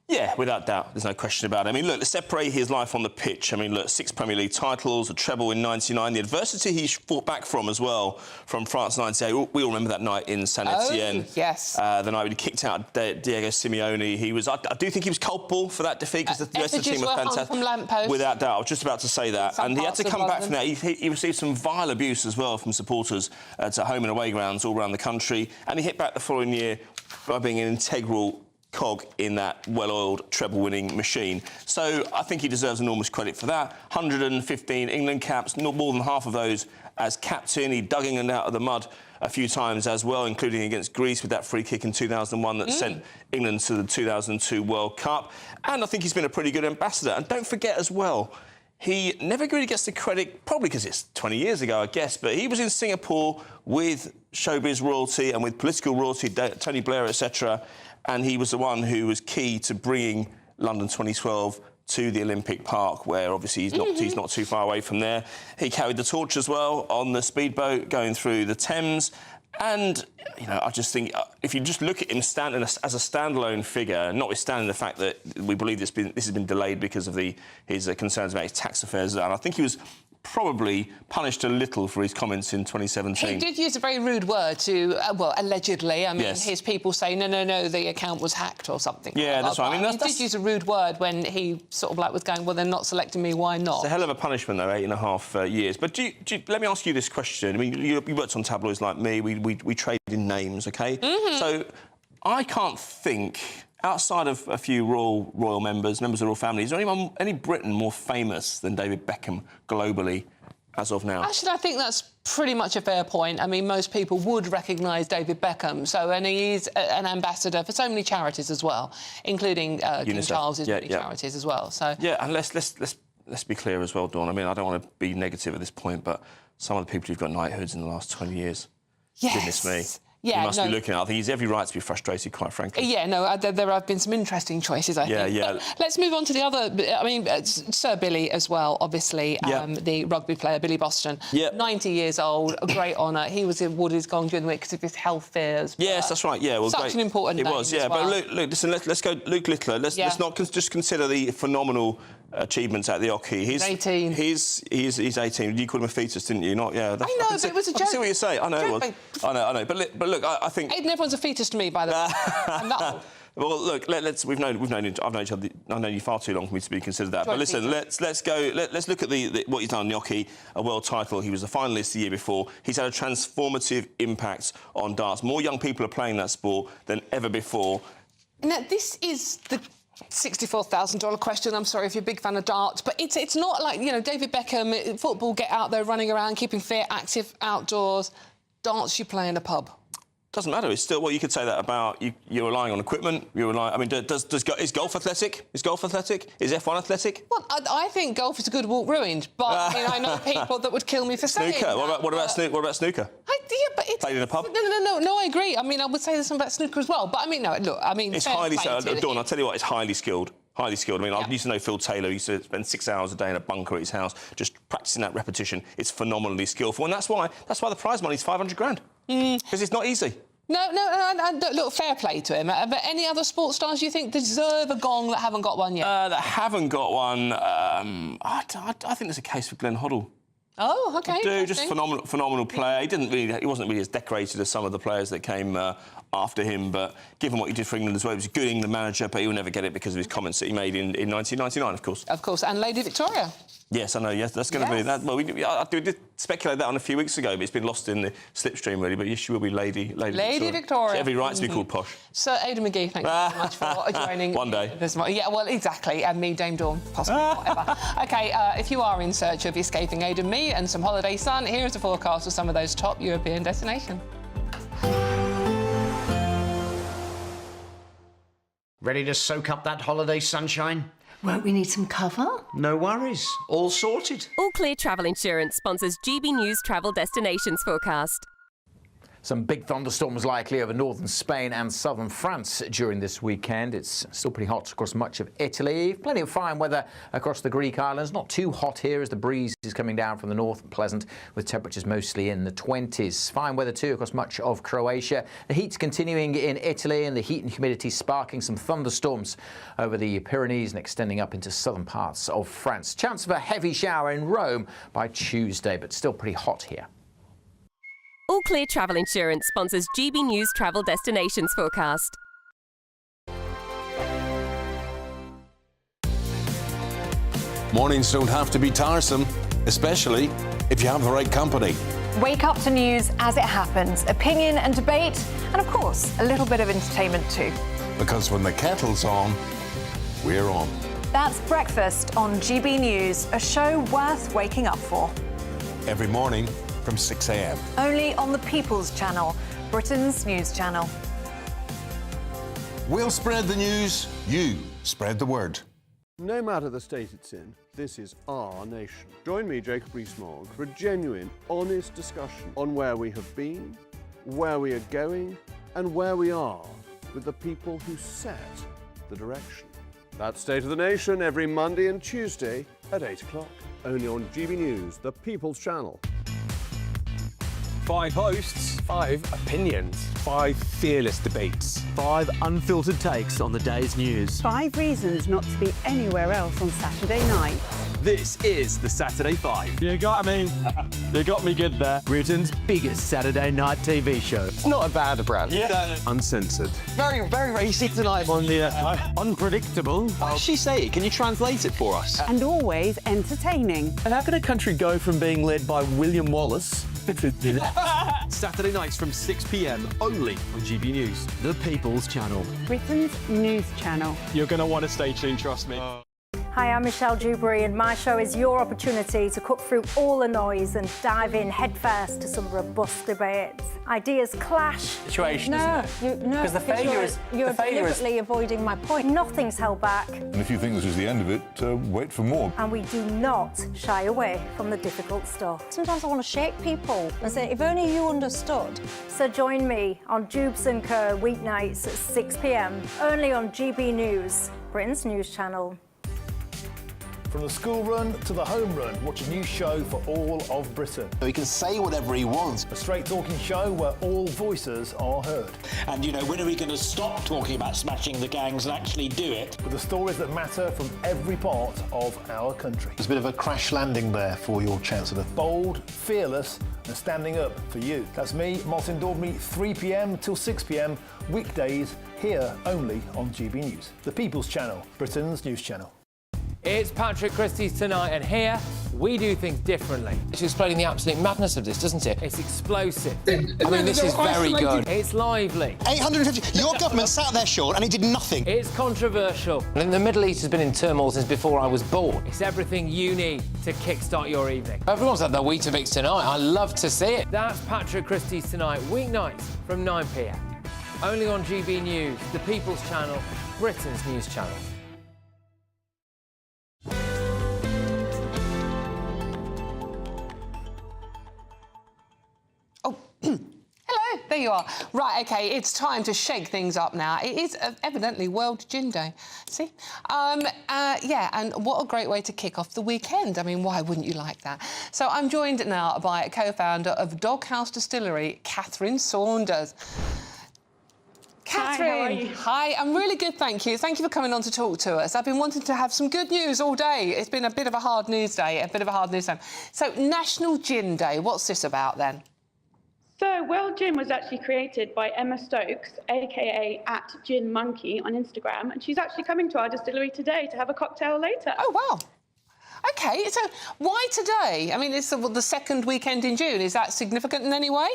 Yeah, without doubt. There's no question about it. I mean, look, let's separate his life on the pitch. I mean, look, 6 Premier League titles, a treble in '99, the adversity he fought back from as well, from France '98. We all remember that night in Saint-Etienne. Oh, yes. The night when he kicked out Diego Simeone. I do think he was culpable for that defeat, because the rest of the team was fantastic. From lampposts. Without doubt. I was just about to say that. And he had to come back from that. He received some vile abuse as well from supporters at home and away grounds all around the country. And he hit back the following year by being an integral cog in that well-oiled treble-winning machine. So I think he deserves enormous credit for that. 115 England caps, not more than half of those as captain. He dug England out of the mud a few times as well, including against Greece with that free kick in 2001 that sent England to the 2002 World Cup. And I think he's been a pretty good ambassador. And don't forget as well, he never really gets the credit, probably because it's 20 years ago, I guess, but he was in Singapore with showbiz royalty and with political royalty, Tony Blair, etc., and he was the one who was key to bringing London 2012 to the Olympic Park, where obviously he's not too far away from there. He carried the torch as well on the speedboat going through the Thames. And, you know, I just think if you just look at him as a standalone figure, notwithstanding the fact that we believe this has been delayed because of his concerns about his tax affairs, and I think he was probably punished a little for his comments in 2017. He did use a very rude word to, well, allegedly. I mean, Yes. his people say, no, the account was hacked or something. Yeah, that's right. I mean, he did use a rude word when he sort of like was going, well, they're not selecting me, why not? It's a hell of a punishment, though, 8.5 years. But let me ask you this question. I mean, you worked on tabloids like me. We trade in names, OK? So I can't think, outside of a few royal members of the royal family, is there any Briton more famous than David Beckham globally as of now? Actually, I think that's pretty much a fair point. I mean, most people would recognise David Beckham, and he's an ambassador for so many charities as well, including King Charles's many charities as well. So yeah, and let's be clear as well, Dawn. I mean, I don't want to be negative at this point, but some of the people who've got knighthoods in the last 20 years, goodness me. Yeah, he must be looking at it. I think he's every right to be frustrated, quite frankly. Yeah, no, there have been some interesting choices, I think. Yeah. But let's move on to the other... I mean, Sir Billy as well, obviously, the rugby player, Billy Boston. 90 years old, a great honour. He was awarded his Golden during the week because of his health fears. Yes, that's right, yeah. Well, such an important name. It was, yeah. But Luke, listen, let's go Luke Littler. Let's not just consider the phenomenal achievements at the hockey. He's 18. He's 18. You called him a fetus, didn't you? Not, yeah. I know, but it was a joke. I can see what you're saying. I know it was. I know. But look, I think... Aidan, everyone's a fetus to me, by the way. I'm not old. Well, look, we've known each other. I've known you far too long for me to be considered that. But listen, let's look at what he's done in the hockey. A world title. He was a finalist the year before. He's had a transformative impact on darts. More young people are playing that sport than ever before. Now, this is the $64,000 question. I'm sorry if you're a big fan of darts, but it's not like, you know, David Beckham, football, get out there, running around, keeping fit, active, outdoors. Darts, you play in a pub. Doesn't matter. It's still you're could say that about you're relying on equipment. I mean, is golf athletic? Is golf athletic? Is F1 athletic? Well, I think golf is a good walk ruined, but I mean, I know people that would kill me for saying snooker. That. What about snooker? But it's played in a pub. No, I agree. I mean, I would say there's something about snooker as well. But I mean, no, look, I mean, it's highly Dawn, I'll tell you what, it's highly skilled. Highly skilled. I mean, I used to know Phil Taylor. He used to spend 6 hours a day in a bunker at his house just practising that repetition. It's phenomenally skillful, and that's why the prize money is $500,000 because it's not easy. No, look, fair play to him. But any other sports stars you think deserve a gong that haven't got one yet? That haven't got one. I think there's a case for Glenn Hoddle. Oh, OK. I do, just phenomenal player. He wasn't really as decorated as some of the players that came after him, but given what he did for England as well, he was a good England manager, but he'll never get it because of his comments that he made in 1999, of course. Of course, and Lady Victoria. Yes, I know, yes, that's going to be that. Well, we did speculate that on a few weeks ago, but it's been lost in the slipstream, really. But yes, she will be Lady Victoria. Every right to be called posh. Sir Aidan McGee, thank you so much for joining. One day. Yeah, well, exactly. And me, Dame Dawn, possibly, whatever. OK, if you are in search of escaping Aidan, me and some holiday sun, here is a forecast of some of those top European destinations. Ready to soak up that holiday sunshine? Won't we need some cover? No worries. All sorted. All Clear Travel Insurance sponsors GB News Travel Destinations forecast. Some big thunderstorms likely over northern Spain and southern France during this weekend. It's still pretty hot across much of Italy. Plenty of fine weather across the Greek islands. Not too hot here as the breeze is coming down from the north and pleasant with temperatures mostly in the 20s. Fine weather too across much of Croatia. The heat's continuing in Italy and the heat and humidity sparking some thunderstorms over the Pyrenees and extending up into southern parts of France. Chance of a heavy shower in Rome by Tuesday, but still pretty hot here. All Clear Travel Insurance sponsors GB News Travel Destinations forecast. Mornings don't have to be tiresome, especially if you have the right company. Wake up to news as it happens, opinion and debate, and of course, a little bit of entertainment too. Because when the kettle's on, we're on. That's Breakfast on GB News, a show worth waking up for. Every morning from 6 a.m. Only on the People's Channel, Britain's news channel. We'll spread the news, you spread the word. No matter the state it's in, this is our nation. Join me, Jacob Rees-Mogg, for a genuine, honest discussion on where we have been, where we are going, and where we are with the people who set the direction. That's State of the Nation every Monday and Tuesday at 8 o'clock. Only on GB News, the People's Channel. 5 hosts, 5 opinions, 5 fearless debates, 5 unfiltered takes on the day's news. 5 reasons not to be anywhere else on Saturday night. This is the Saturday 5. You got me. You got me good there. Britain's biggest Saturday night TV show. It's not a bad brand. Yeah. Uncensored. Very, very racy tonight on the unpredictable. What did she say? Can you translate it for us? And always entertaining. And how can a country go from being led by William Wallace Saturday nights from 6 p.m. only on GB News, the People's Channel. Britain's news channel. You're going to want to stay tuned, trust me. Hi, I'm Michelle Dewberry, and my show is your opportunity to cut through all the noise and dive in headfirst to some robust debates. Ideas clash. Situation, No, Because the failure is... You're deliberately avoiding my point. Nothing's held back. And if you think this is the end of it, wait for more. And we do not shy away from the difficult stuff. Sometimes I want to shake people and say, if only you understood. So join me on Jubes & Co weeknights at 6 p.m, only on GB News, Britain's news channel. From the school run to the home run, watch a new show for all of Britain. So he can say whatever he wants. A straight talking show where all voices are heard. And, you know, when are we going to stop talking about smashing the gangs and actually do it? With the stories that matter from every part of our country. There's a bit of a crash landing there for your Chancellor. Bold, fearless and standing up for you. That's me, Martin Daubney, 3 p.m. till 6 p.m, weekdays, here only on GB News. The People's Channel, Britain's news channel. It's Patrick Christie's Tonight, and here we do things differently. It's explaining the absolute madness of this, doesn't it? It's explosive. I mean, this is very good. It's lively. 850. Your government sat there, Sean, and it did nothing. It's controversial. And the Middle East has been in turmoil since before I was born. It's everything you need to kickstart your evening. Everyone's had their Weetabix tonight. I love to see it. That's Patrick Christie's Tonight, weeknights from 9 p.m. Only on GB News, the People's Channel, Britain's news channel. Hello, there you are. Right, OK, it's time to shake things up now. It is evidently World Gin Day. See? Yeah, and what a great way to kick off the weekend. I mean, why wouldn't you like that? So I'm joined now by co-founder of Doghouse Distillery, Catherine Saunders. Catherine, hi, how are you? Hi, I'm really good, thank you. Thank you for coming on to talk to us. I've been wanting to have some good news all day. It's been a bit of a hard news day, a bit of a hard news time. So, National Gin Day, what's this about then? So, World Gin was actually created by Emma Stokes, aka @GinMonkey on Instagram, and she's actually coming to our distillery today to have a cocktail later. Oh, wow. OK, so why today? I mean, it's the second weekend in June. Is that significant in any way?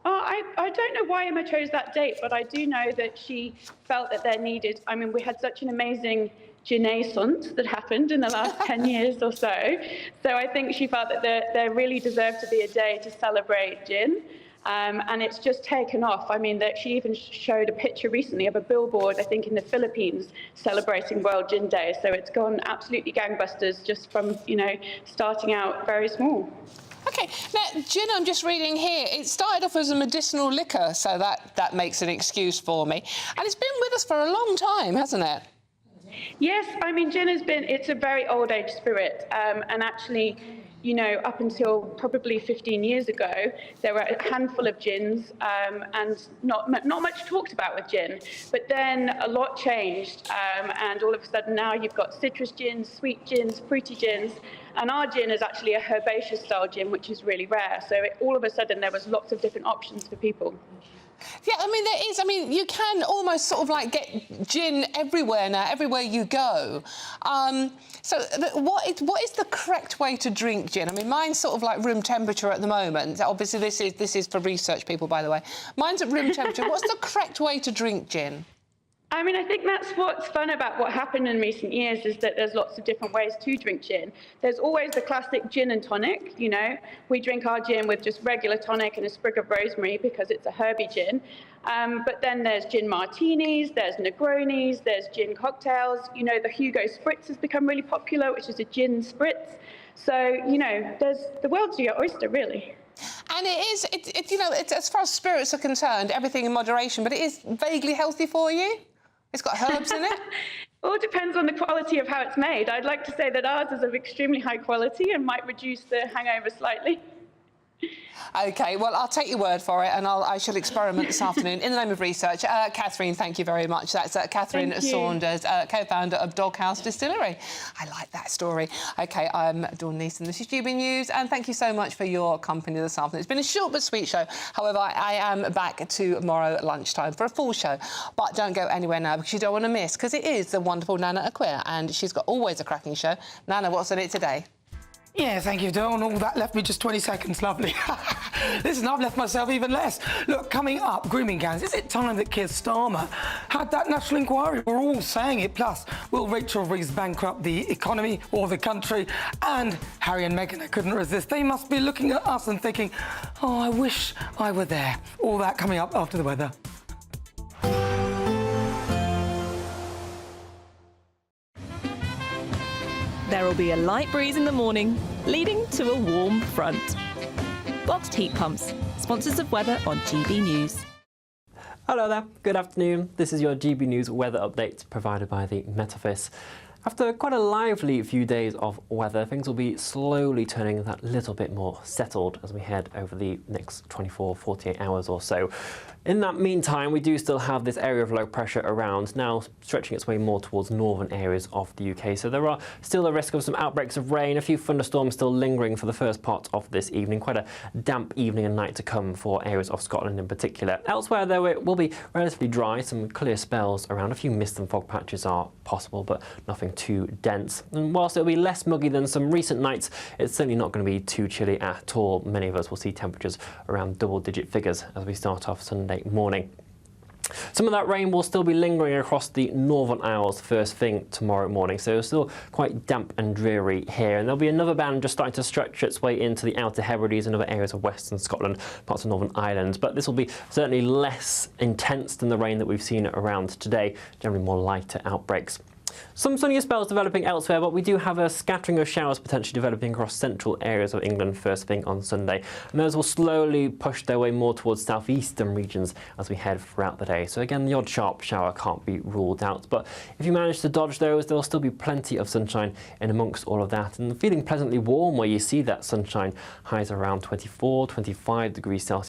I don't know why Emma chose that date, but I do know that she felt that there needed... I mean, we had such an amazing gin-naissance that happened in the last 10 years or so. So I think she felt that there really deserved to be a day to celebrate gin. And it's just taken off. I mean, that she even showed a picture recently of a billboard, I think, in the Philippines celebrating World Gin Day. So it's gone absolutely gangbusters just from, you know, starting out very small. OK, now, gin, I'm just reading here, it started off as a medicinal liquor, so that makes an excuse for me. And it's been with us for a long time, hasn't it? Yes, I mean, gin it's a very old age spirit. And actually, you know, up until probably 15 years ago, there were a handful of gins and not much talked about with gin. But then a lot changed, and all of a sudden now you've got citrus gins, sweet gins, fruity gins, and our gin is actually a herbaceous style gin, which is really rare. So all of a sudden there was lots of different options for people. Yeah, I mean, there is. I mean, you can almost sort of like get gin everywhere now, everywhere you go. So what is the correct way to drink gin? I mean, mine's sort of like room temperature at the moment. Obviously, this is for research people, by the way. Mine's at room temperature. What's the correct way to drink gin? I mean, I think that's what's fun about what happened in recent years is that there's lots of different ways to drink gin. There's always the classic gin and tonic, you know. We drink our gin with just regular tonic and a sprig of rosemary because it's a herby gin. But then there's gin martinis, there's Negronis, there's gin cocktails. You know, the Hugo Spritz has become really popular, which is a gin spritz. So, you know, the world's your oyster, really. And you know, as far as spirits are concerned, everything in moderation, but it is vaguely healthy for you? It's got herbs in it? All depends on the quality of how it's made. I'd like to say that ours is of extremely high quality and might reduce the hangover slightly. OK, well, I'll take your word for it, and I shall experiment this afternoon in the name of research. Catherine, thank you very much. That's Catherine Saunders, co-founder of Doghouse Distillery. I like that story. OK, I'm Dawn Neeson. This is GB News, and thank you so much for your company this afternoon. It's been a short but sweet show. However, I am back tomorrow at lunchtime for a full show. But don't go anywhere now, because you don't want to miss, because it is the wonderful Nana Acquia, and she's got always a cracking show. Nana, what's in it today? Yeah, thank you, Dawn. All that left me just 20 seconds. Lovely. Listen, I've left myself even less. Look, coming up, grooming gangs. Is it time that Keir Starmer had that national inquiry? We're all saying it. Plus, will Rachel Reeves bankrupt the economy or the country? And Harry and Meghan, I couldn't resist. They must be looking at us and thinking, oh, I wish I were there. All that coming up after the weather. There will be a light breeze in the morning, leading to a warm front. Boxed heat pumps, sponsors of weather on GB News. Hello there, good afternoon. This is your GB News weather update provided by the Met Office. After quite a lively few days of weather, things will be slowly turning that little bit more settled as we head over the next 24, 48 hours or so. In that meantime, we do still have this area of low pressure around, now stretching its way more towards northern areas of the UK. So there are still a risk of some outbreaks of rain, a few thunderstorms still lingering for the first part of this evening. Quite a damp evening and night to come for areas of Scotland in particular. Elsewhere, though, it will be relatively dry, some clear spells around. A few mist and fog patches are possible, but nothing too dense. And whilst it'll be less muggy than some recent nights, it's certainly not going to be too chilly at all. Many of us will see temperatures around double-digit figures as we start off Sunday morning. Some of that rain will still be lingering across the northern Isles first thing tomorrow morning, so it's still quite damp and dreary here. And there'll be another band just starting to stretch its way into the Outer Hebrides and other areas of western Scotland, parts of Northern Ireland. But this will be certainly less intense than the rain that we've seen around today, generally more lighter outbreaks. Some sunnier spells developing elsewhere, but we do have a scattering of showers potentially developing across central areas of England first thing on Sunday. And those will slowly push their way more towards southeastern regions as we head throughout the day. So again, the odd sharp shower can't be ruled out. But if you manage to dodge those, there will still be plenty of sunshine in amongst all of that. And feeling pleasantly warm where you see that sunshine, highs around 24, 25 degrees Celsius.